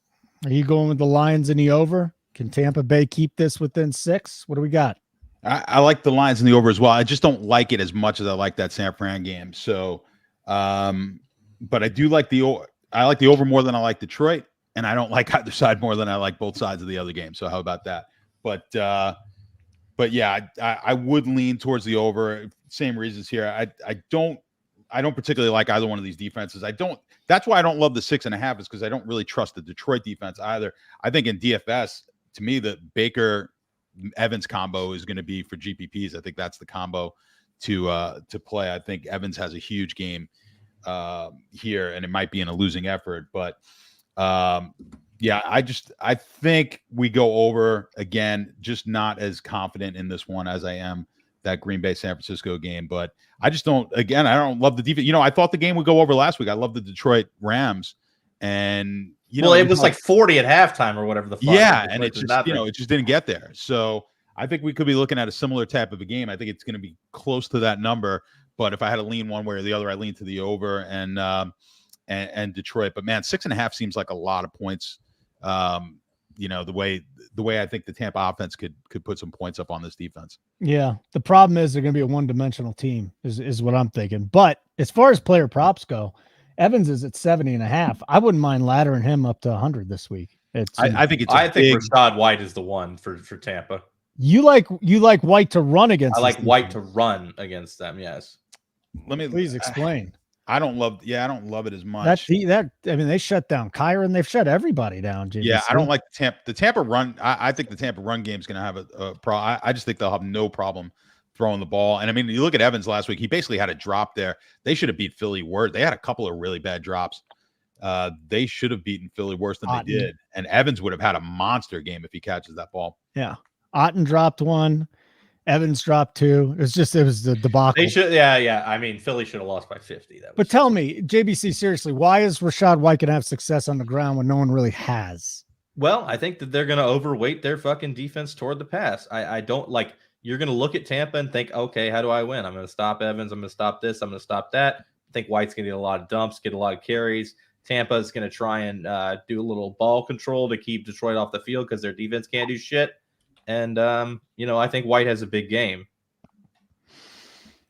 are you going with the Lions in the over? Can Tampa Bay keep this within 6? What do we got? I like the Lions in the over as well. I just don't like it as much as I like that San Fran game. So, but I do like the over more than I like Detroit, and I don't like either side more than I like both sides of the other game. So how about that? But yeah, I would lean towards the over. Same reasons here. I don't particularly like either one of these defenses. That's why I don't love the 6.5 is because I don't really trust the Detroit defense either. I think in DFS, to me, the Baker Evans combo is going to be for GPPs. I think that's the combo to play. I think Evans has a huge game here, and it might be in a losing effort. But yeah, I think we go over again. Just not as confident in this one as I am that Green Bay San Francisco game. But I just don't. Again, I don't love the defense. You know, I thought the game would go over last week. I love the Detroit Rams, and it was like 40 at halftime or whatever the fuck. Yeah, and it just it just didn't get there. So I think we could be looking at a similar type of a game. I think it's going to be close to that number. But if I had to lean one way or the other, I lean to the over and Detroit. But man, 6.5 seems like a lot of points. The way I think the Tampa offense could put some points up on this defense. Yeah, the problem is they're going to be a one-dimensional team is what I'm thinking. But as far as player props go, Evans is at 70.5. I wouldn't mind laddering him up to 100 this week. I think Rashad White is the one for Tampa. You like White to run against. I like White to run against them. Yes. Please explain. I don't love it as much. They shut down Kyron. They've shut everybody down. JBC. Yeah, I don't like the Tampa run. I think the Tampa run game is going to have a problem. I just think they'll have no problem throwing the ball. And I mean, you look at Evans last week. He basically had a drop there. They should have beat Philly worse. They had a couple of really bad drops. They should have beaten Philly worse than they did. And Evans would have had a monster game if he catches that ball. Yeah, Otten dropped one. Evans dropped 2. It was the debacle. They should, yeah. I mean, Philly should have lost by 50. But tell me, JBC, seriously, why is Rashad White going to have success on the ground when no one really has? Well, I think that they're going to overweight their fucking defense toward the pass. I don't like. You're going to look at Tampa and think, okay, how do I win? I'm going to stop Evans. I'm going to stop this. I'm going to stop that. I think White's going to get a lot of dumps, get a lot of carries. Tampa is going to try and do a little ball control to keep Detroit off the field because their defense can't do shit. And, I think White has a big game.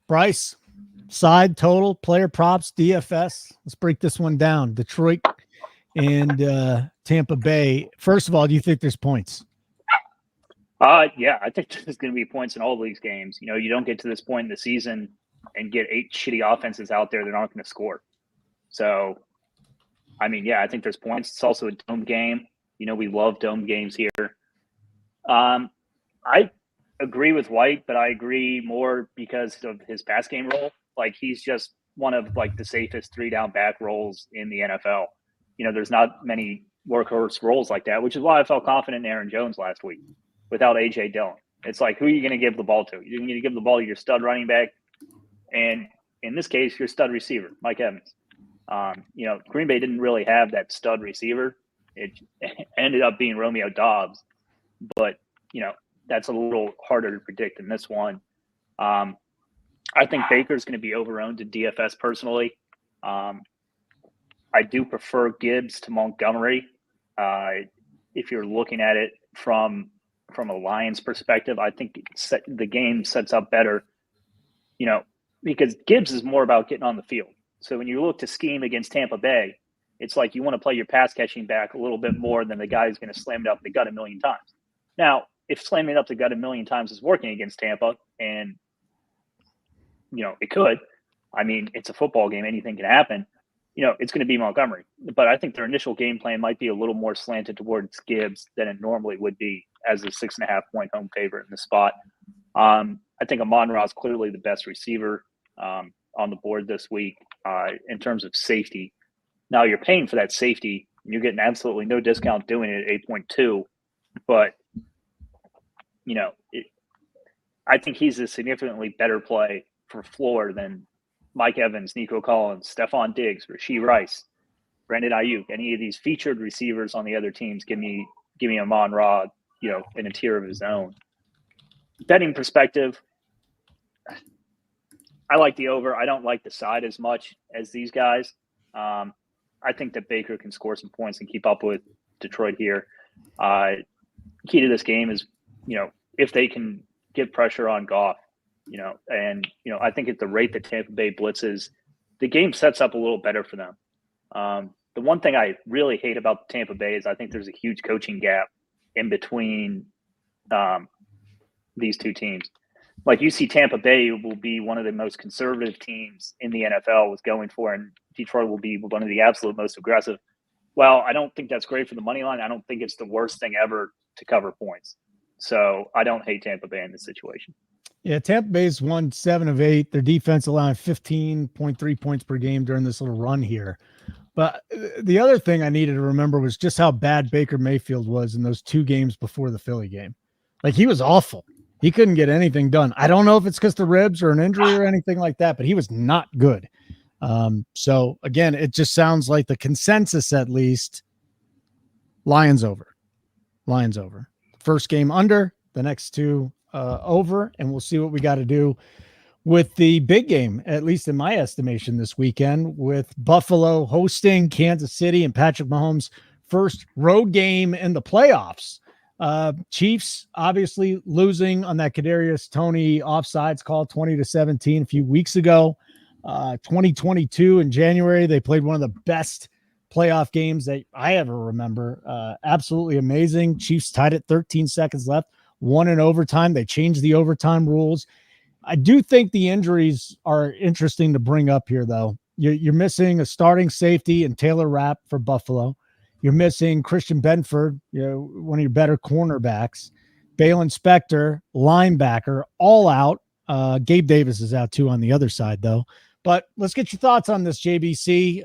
Bryce, side total, player props, DFS. Let's break this one down. Detroit and Tampa Bay. First of all, do you think there's points? Yeah, I think there's going to be points in all of these games. You don't get to this point in the season and get 8 shitty offenses out there that aren't going to score. So, I mean, yeah, I think there's points. It's also a dome game. We love dome games here. I agree with White, but I agree more because of his pass game role. Like, he's just one of like the safest 3-down back roles in the NFL. There's not many workhorse roles like that, which is why I felt confident in Aaron Jones last week without A.J. Dillon. It's like, who are you going to give the ball to? You're going to give the ball to your stud running back, and in this case, your stud receiver, Mike Evans. Green Bay didn't really have that stud receiver. It ended up being Romeo Doubs, but that's a little harder to predict in this one. I think Baker's going to be overowned in DFS personally. I do prefer Gibbs to Montgomery. If you're looking at it from a Lions perspective, I think the game sets up better, because Gibbs is more about getting on the field. So when you look to scheme against Tampa Bay, it's like you want to play your pass catching back a little bit more than the guy who's going to slam it up the gut a million times. Now, if slamming it up the gut a million times is working against Tampa, and it could, it's a football game, anything can happen, it's going to be Montgomery. But I think their initial game plan might be a little more slanted towards Gibbs than it normally would be as a 6.5-point home favorite in the spot. I think Amon-Ra is clearly the best receiver on the board this week in terms of safety. Now, you're paying for that safety, and you're getting absolutely no discount doing it at 8.2. But, I think he's a significantly better play for floor than Mike Evans, Nico Collins, Stephon Diggs, Rashee Rice, Brandon Ayuk, any of these featured receivers on the other teams. Give me Amon-Ra, in a tier of his own. Betting perspective, I like the over. I don't like the side as much as these guys. I think that Baker can score some points and keep up with Detroit here. Key to this game is, if they can get pressure on Goff, I think at the rate that Tampa Bay blitzes, the game sets up a little better for them. The one thing I really hate about Tampa Bay is I think there's a huge coaching gap in between these two teams. Like, you see Tampa Bay will be one of the most conservative teams in the NFL with going for, and Detroit will be one of the absolute most aggressive. Well, I don't think that's great for the money line. I don't think it's the worst thing ever to cover points. So I don't hate Tampa Bay in this situation. Yeah, Tampa Bay's won 7 of 8. Their defense allowing 15.3 points per game during this little run here. But the other thing I needed to remember was just how bad Baker Mayfield was in those 2 games before the Philly game. Like, he was awful. He couldn't get anything done. I don't know if it's because the ribs or an injury or anything like that, but he was not good. So again, it just sounds like the consensus, at least, Lions over. First game under, the next 2 over, and we'll see what we got to do with the big game, at least in my estimation, this weekend, with Buffalo hosting Kansas City and Patrick Mahomes' first road game in the playoffs. Chiefs obviously losing on that Kadarius Toney offsides call 20-17 a few weeks ago. 2022 in January, they played one of the best playoff games that I ever remember. Absolutely amazing. Chiefs tied it 13 seconds left, won in overtime. They changed the overtime rules. I do think the injuries are interesting to bring up here, though. You're missing a starting safety and Taylor Rapp for Buffalo. You're missing Christian Benford, one of your better cornerbacks. Balen Spector, linebacker, all out. Gabe Davis is out too on the other side, though. But let's get your thoughts on this, JBC.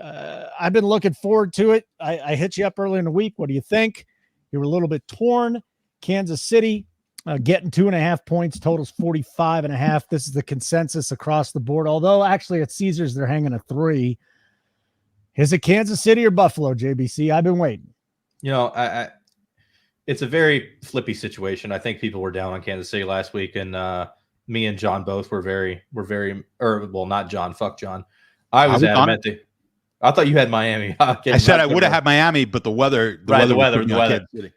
I've been looking forward to it. I hit you up early in the week. What do you think? You were a little bit torn. Kansas City getting 2.5 points, totals 45.5. This is the consensus across the board. Although actually at Caesars, they're hanging a 3. Is it Kansas City or Buffalo, JBC? I've been waiting. It's a very flippy situation. I think people were down on Kansas City last week, and me and John both were very, not John. Fuck John. I was adamant. I thought you had Miami. I said I would have had Miami, but the weather.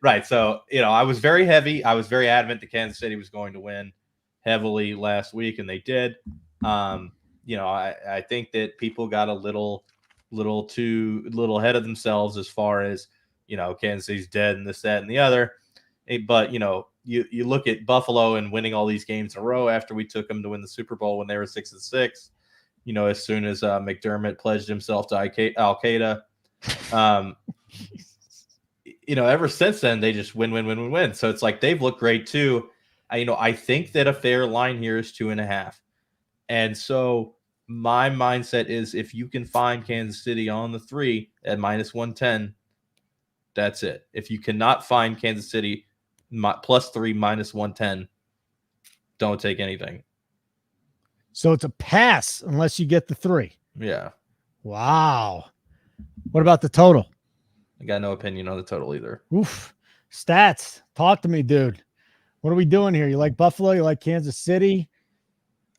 Right. So, I was very heavy. I was very adamant that Kansas City was going to win heavily last week, and they did. I think that people got a little ahead of themselves as far as, Kansas City's dead and this, that, and the other. But, you look at Buffalo and winning all these games in a row after we took them to win the Super Bowl when they were 6-6. As soon as McDermott pledged himself to Al Qaeda, ever since then, they just win. So it's like they've looked great too. I think that a fair line here is 2.5. And so my mindset is if you can find Kansas City on the 3 at -110, that's it. If you cannot find Kansas City +3 -110, don't take anything. So it's a pass unless you get the 3. Yeah. Wow. What about the total? I got no opinion on the total either. Oof. Stats. Talk to me, dude. What are we doing here? You like Buffalo? You like Kansas City?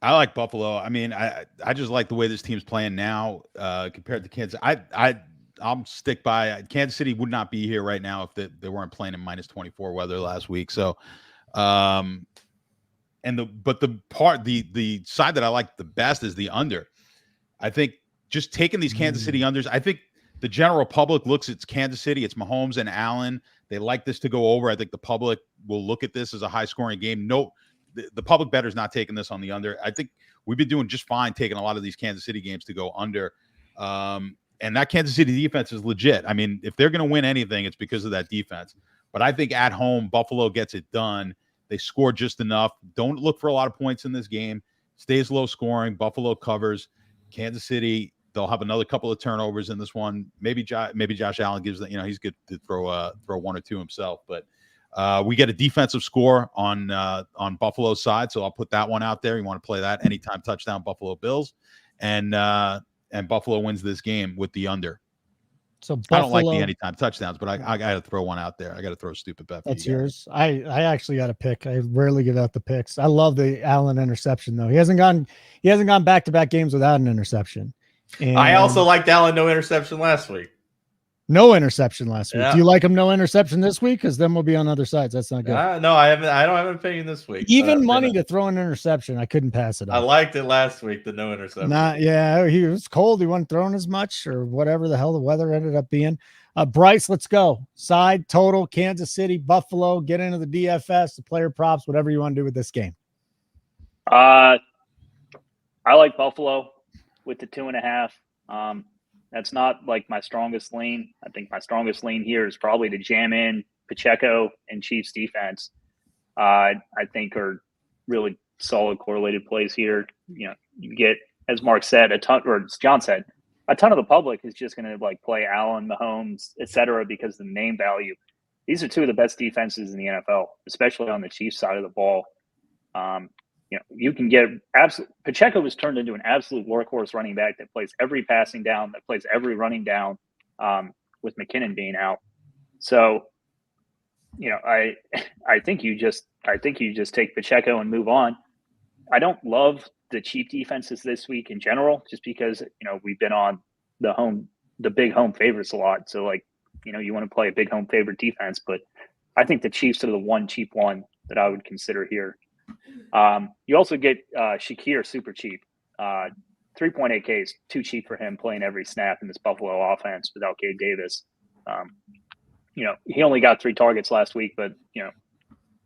I like Buffalo. I mean, I just like the way this team's playing now compared to Kansas. I'll stick by Kansas City would not be here right now if they weren't playing in -24 weather last week. So, the side that I like the best is the under. I think just taking these Kansas City unders. I think the general public looks at Kansas City. It's Mahomes and Allen. They like this to go over. I think the public will look at this as a high-scoring game. No, the public bettor's not taking this on the under. I think we've been doing just fine taking a lot of these Kansas City games to go under. And that Kansas City defense is legit. I mean, if they're going to win anything, it's because of that defense. But I think at home, Buffalo gets it done. They score just enough. Don't look for a lot of points in this game. Stays low scoring. Buffalo covers. Kansas City, they'll have another couple of turnovers in this one. Maybe Josh Allen gives that. He's good to throw 1 or 2 himself. But we get a defensive score on Buffalo's side, so I'll put that one out there. You want to play that anytime touchdown Buffalo Bills, and Buffalo wins this game with the under. So Buffalo, I don't like the anytime touchdowns, but I got to throw one out there. I got to throw a stupid bet. That's yours. I actually got a pick. I rarely give out the picks. I love the Allen interception though. He hasn't gone back-to-back games without an interception. And I also liked Allen no interception last week. No interception last week. Yeah. Do you like him no interception this week? Because then we'll be on other sides. That's not good. No, I haven't. I don't have an opinion this week. Even money to throw an interception, I couldn't pass it up. I liked it last week, the no interception. He was cold. He wasn't throwing as much or whatever the hell the weather ended up being. Bryce, let's go. Side, total, Kansas City, Buffalo, get into the DFS, the player props, whatever you want to do with this game. I like Buffalo with the 2.5. That's not like my strongest lean. I think my strongest lean here is probably to jam in Pacheco and Chiefs defense. I think are really solid correlated plays here. You get, as Mark said, a ton, or as John said, a ton of the public is just going to like play Allen, Mahomes, etc. because of the name value. These are two of the best defenses in the NFL, especially on the Chiefs side of the ball. You can get Pacheco was turned into an absolute workhorse running back that plays every passing down, that plays every running down, with McKinnon being out. So, I think you just take Pacheco and move on. I don't love the Chief defenses this week in general, just because we've been on the big home favorites a lot. So you want to play a big home favorite defense, but I think the Chiefs are the one cheap one that I would consider here. You also get Shakir super cheap. 3.8K is too cheap for him playing every snap in this Buffalo offense without Gabe Davis. He only got 3 targets last week, but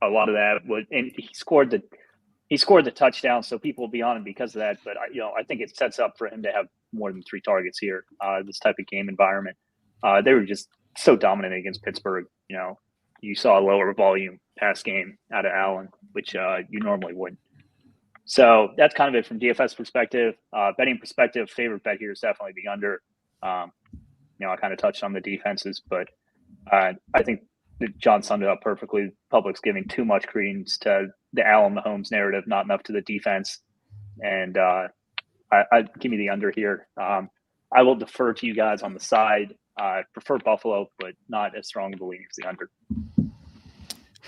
a lot of that was, and he scored the touchdown, so people will be on him because of that. But I think it sets up for him to have more than 3 targets here. This type of game environment, they were just so dominant against Pittsburgh. You saw a lower volume pass game out of Allen, which you normally wouldn't. So that's kind of it from DFS perspective. Betting perspective, favorite bet here is definitely the under. I kind of touched on the defenses, but I think that John summed it up perfectly. Public's giving too much credence to the Allen Mahomes narrative, not enough to the defense. And I give me the under here. I will defer to you guys on the side. I prefer Buffalo, but not as strong of a lean as the under.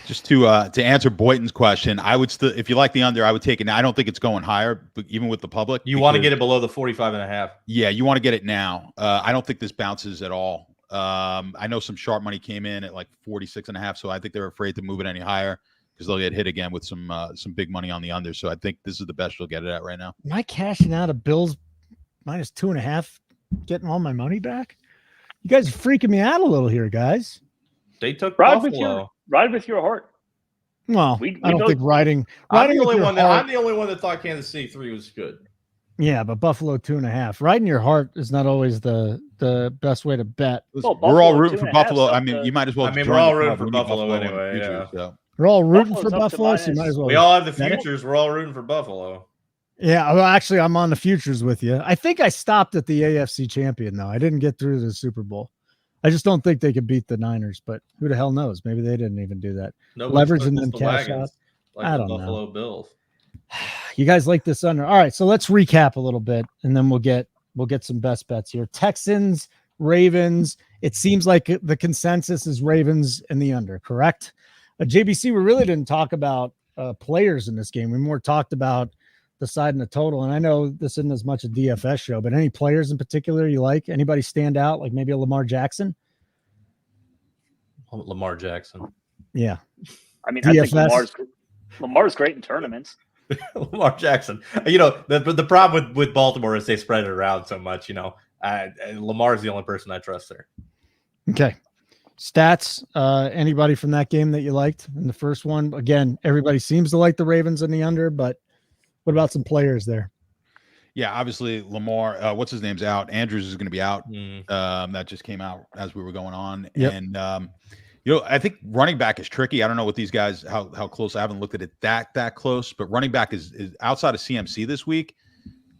Just to answer Boynton's question, I would still, if you like the under, I would take it now. I don't think it's going higher, but even with the public, you want to get it below the 45.5. Yeah, you want to get it now. I don't think this bounces at all. I know some sharp money came in at like 46.5, so I think they're afraid to move it any higher because they'll get hit again with some big money on the under. So I think this is the best you'll get it at right now. Am I cashing out of Bills -2.5, getting all my money back? You guys are freaking me out a little here, guys. They took ride Buffalo. with your heart. Well, I don't think riding. I'm the only one that thought Kansas City 3 was good. Yeah, but Buffalo 2.5. Riding your heart is not always the best way to bet. Well, We're all Buffalo rooting for 2.5 's Buffalo. up I mean, to- you might as well. I mean, join we're all the rooting club. for We need Buffalo in the anyway, future, yeah. so. We're all rooting Buffalo's for up to Buffalo, so you might minus- as well. We all have the bet it. futures. We're all rooting for Buffalo. Yeah, well, actually, I'm on the futures with you. I think I stopped at the AFC champion, though. I didn't get through to the Super Bowl. I just don't think they could beat the Niners, but who the hell knows? Maybe they didn't even do that. Nobody's Leverage and circles then the cash wagons out. like I the don't know. Buffalo Bills. You guys like this under? All right, so let's recap a little bit, and then we'll get some best bets here. Texans, Ravens. It seems like the consensus is Ravens and the under, correct? JBC, we really didn't talk about players in this game. We more talked about the side and the total. And I know this isn't as much a DFS show, but any players in particular you like? Anybody stand out? Like maybe a Lamar Jackson? Lamar Jackson. Yeah. I mean, I think DFS. Lamar's great in tournaments. Lamar Jackson. You know, the problem with Baltimore is they spread it around so much. You know, Lamar's the only person I trust there. Okay. Stats. Anybody from that game that you liked in the first one? Again, everybody seems to like the Ravens and the under, but what about some players there? Yeah, obviously Lamar. What's his name's out. Andrews is going to be out. Mm. That just came out as we were going on, Yep. and you know, I think running back is tricky. I don't know what these guys how close. I haven't looked at it that close, but running back is outside of CMC this week.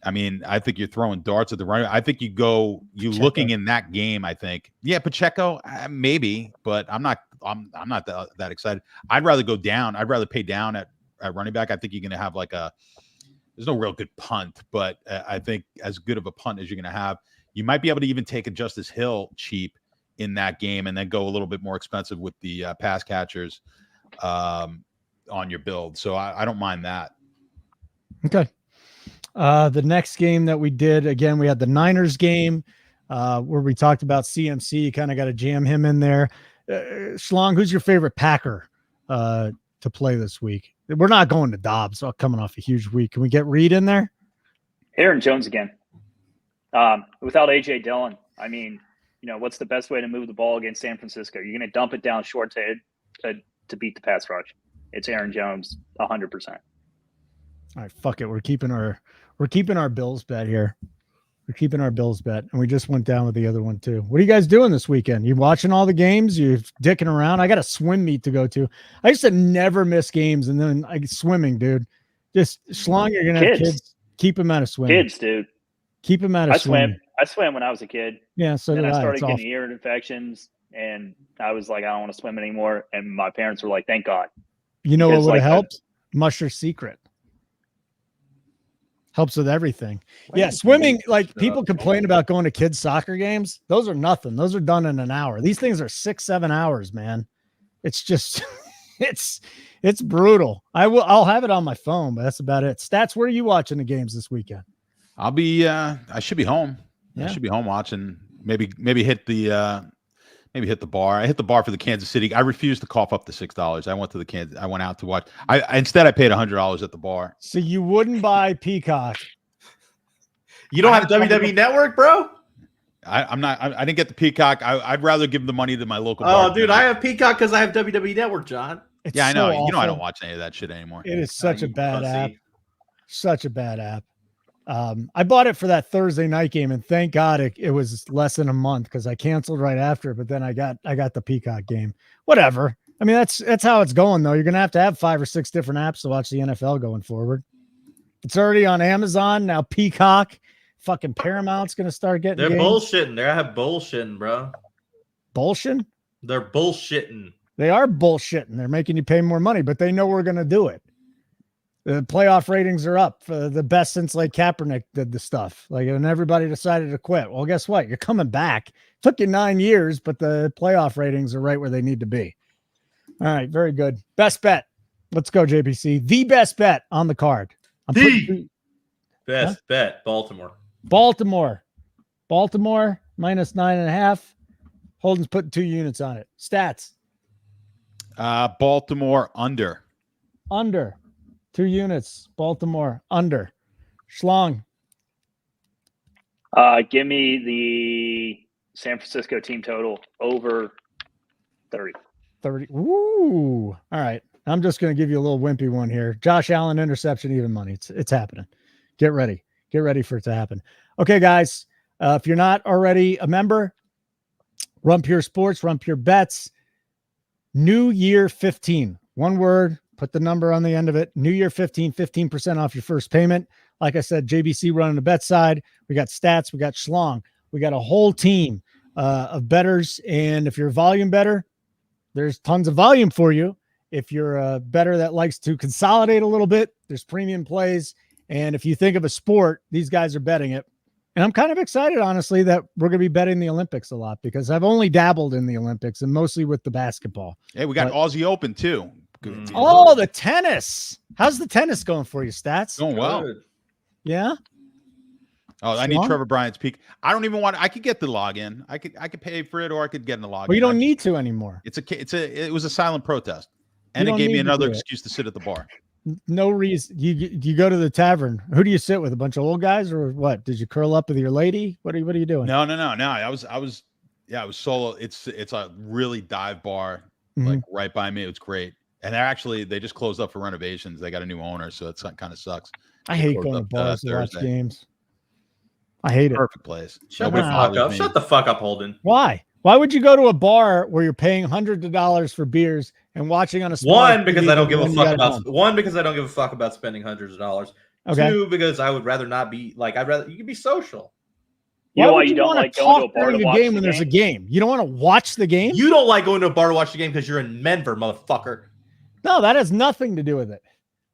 I mean, I think you're throwing darts at the running. I think Pacheco. looking in that game. I think, yeah, Pacheco maybe, but I'm not that excited. I'd rather go down. I'd rather pay down at running back. I think you're going to have like there's no real good punt, but I think as good of a punt as you're going to have, you might be able to even take a Justice Hill cheap in that game and then go a little bit more expensive with the pass catchers on your build. So I don't mind that. Okay. The next game that we did, again, we had the Niners game where we talked about CMC. You kind of got to jam him in there. Schlong, who's your favorite Packer to play this week? We're not going to Dobbs coming off a huge week. Can we get Reed in there? Aaron Jones again. Without A.J. Dillon, I mean, you know, what's the best way to move the ball against San Francisco? You're going to dump it down short to beat the pass rush. It's Aaron Jones, 100%. All right, fuck it. We're keeping our Bills bet here. We're keeping our Bills bet, and we just went down with the other one too. What are you guys doing this weekend? You watching all the games? You dicking around? I got a swim meet to go to. I used to never miss games, and then swimming, dude. Just Schlong, you're gonna have kids. Keep them out of swimming. Kids, dude. Keep them out of swimming. I swam when I was a kid. Yeah, so then did I I. started It's getting awful. ear infections, and I was like, I don't want to swim anymore. And my parents were like, thank God. You know what Because, would like, have helped? Musher Secret. Helps with everything. Yeah, swimming, like people complain about going to kids' soccer games. Those are nothing. Those are done in an hour. These things are 6-7 hours, man. It's just it's brutal. I'll have it on my phone, but that's about it. Stats, where are you watching the games this weekend? I'll be. I should be home. Yeah. I should be home watching. Maybe hit the. Maybe hit the bar. I hit the bar for the Kansas City. I refused to cough up the $6. I went to the Kansas. I went out to watch. Instead I paid $100 at the bar. So you wouldn't buy Peacock. You don't have WWE Network, bro? I'm not. I didn't get the Peacock. I'd rather give the money to my local. Oh, dude, I have Peacock because I have WWE Network, John. It's yeah, I know. so You know, I awful. don't watch any of that shit anymore. It is such a You bad pussy. app. Such a bad app. I bought it for that Thursday night game, and thank God it was less than a month because I canceled right after. But then I got the Peacock game. Whatever. I mean, that's how it's going though. You're gonna have 5 or 6 different apps to watch the NFL going forward. It's already on Amazon now. Peacock, fucking Paramount's gonna start getting. They're games. bullshitting. They have bullshitting, bro. Bullshitting. They're bullshitting. They are bullshitting. They're making you pay more money, but they know we're gonna do it. The playoff ratings are up for the best since like Kaepernick did the stuff. Like, and everybody decided to quit. Well, guess what? You're coming back. Took you 9 years, but the playoff ratings are right where they need to be. All right, very good. Best bet. Let's go, JBC. The best bet on the card. Best bet, Baltimore. Baltimore minus 9.5. Holden's putting 2 units on it. Stats. Baltimore under. 2 units. Baltimore under. Schlong. Give me the San Francisco team total over 30. 30. Ooh. All right. I'm just going to give you a little wimpy one here. Josh Allen interception, even money. It's happening. Get ready. Get ready for it to happen. Okay, guys. If you're not already a member, Run Pure Sports, Run Pure Bets, New Year 15. One word, put the number on the end of it. New Year 15, 15% off your first payment. Like I said, JBC running the bet side. We got Stats. We got Schlong. We got a whole team of bettors. And if you're a volume bettor, there's tons of volume for you. If you're a bettor that likes to consolidate a little bit, there's premium plays. And if you think of a sport, these guys are betting it. And I'm kind of excited, honestly, that we're going to be betting the Olympics a lot because I've only dabbled in the Olympics and mostly with the basketball. Hey, we got Aussie Open too. Good. Oh, the tennis. How's the tennis going for you, Stats? Going well. Yeah. Oh, I need Trevor Bryant's peak. I don't even want. I could get the login. I could pay for it, or I could get in the login. Well, you don't need to anymore. It was a silent protest, and it gave me another excuse to sit at the bar. No reason. You go to the tavern. Who do you sit with? A bunch of old guys, or what? Did you curl up with your lady? What are you doing? No. I was solo. It's a really dive bar, like right by me. It was great, and they just closed up for renovations. They got a new owner, so it's kind of sucks. I hate going to bars to watch games. I hate it. Perfect place. Shut the fuck up, Holden. Why? Why would you go to a bar where you're paying hundreds of dollars for beers and watching on a One, because I don't give a fuck about spending hundreds of dollars. Okay. Two, because I would rather not be like you can be social. You know why you don't like going to a bar to watch the game when there's a game? You don't want to watch the game? You don't like going to a bar to watch the game because you're in Denver, motherfucker. No, that has nothing to do with it.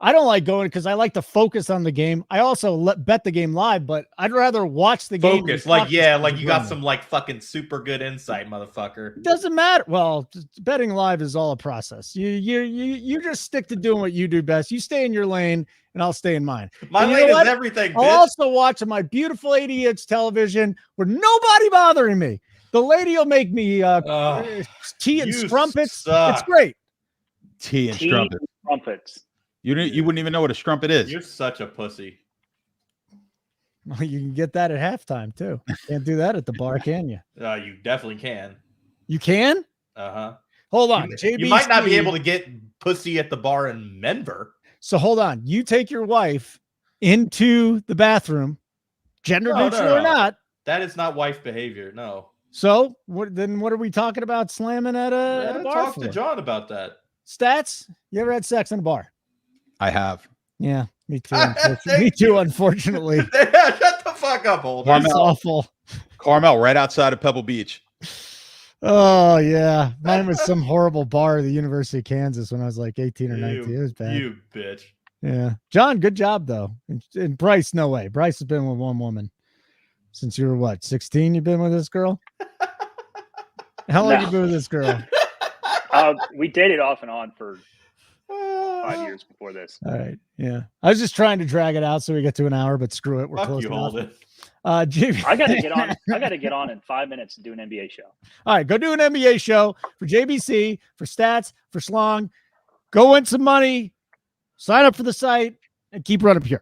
I don't like going because I like to focus on the game. I also bet the game live, but I'd rather watch the game. Focus, you got some fucking super good insight, motherfucker. It doesn't matter. Well, betting live is all a process. You just stick to doing what you do best. You stay in your lane, and I'll stay in mine. My lane is everything. Bitch. I'll also watch on my beautiful 80-inch television with nobody bothering me. The lady will make me tea and strumpets. Suck. It's great. Tea and strumpets. You wouldn't even know what a strumpet is. You're such a pussy. Well, you can get that at halftime too. Can't do that at the bar, can you? You definitely can. You can? Uh-huh. Hold on. You might not be able to get pussy at the bar in Denver. So hold on. You take your wife into the bathroom, gender neutral or not. That is not wife behavior. No. So what are we talking about slamming at a bar? Talk to John about that. Stats, you ever had sex in a bar? I have. Yeah, me too. Me too, unfortunately. Yeah, shut the fuck up, old. That's awful. Carmel, right outside of Pebble Beach. Oh, yeah. Mine was some horrible bar at the University of Kansas when I was like 18 or 19. It was bad. You bitch. Yeah. John, good job, though. And Bryce, no way. Bryce has been with one woman since you were, what, 16 you've been with this girl? How long have you been with this girl? We dated off and on for 5 years before this. All right. Yeah. I was just trying to drag it out so we get to an hour, but screw it. We're close enough. I got to get on in 5 minutes to do an NBA show. All right. Go do an NBA show for JBC, for Stats, for Schlong. Go win some money, sign up for the site, and keep running pure.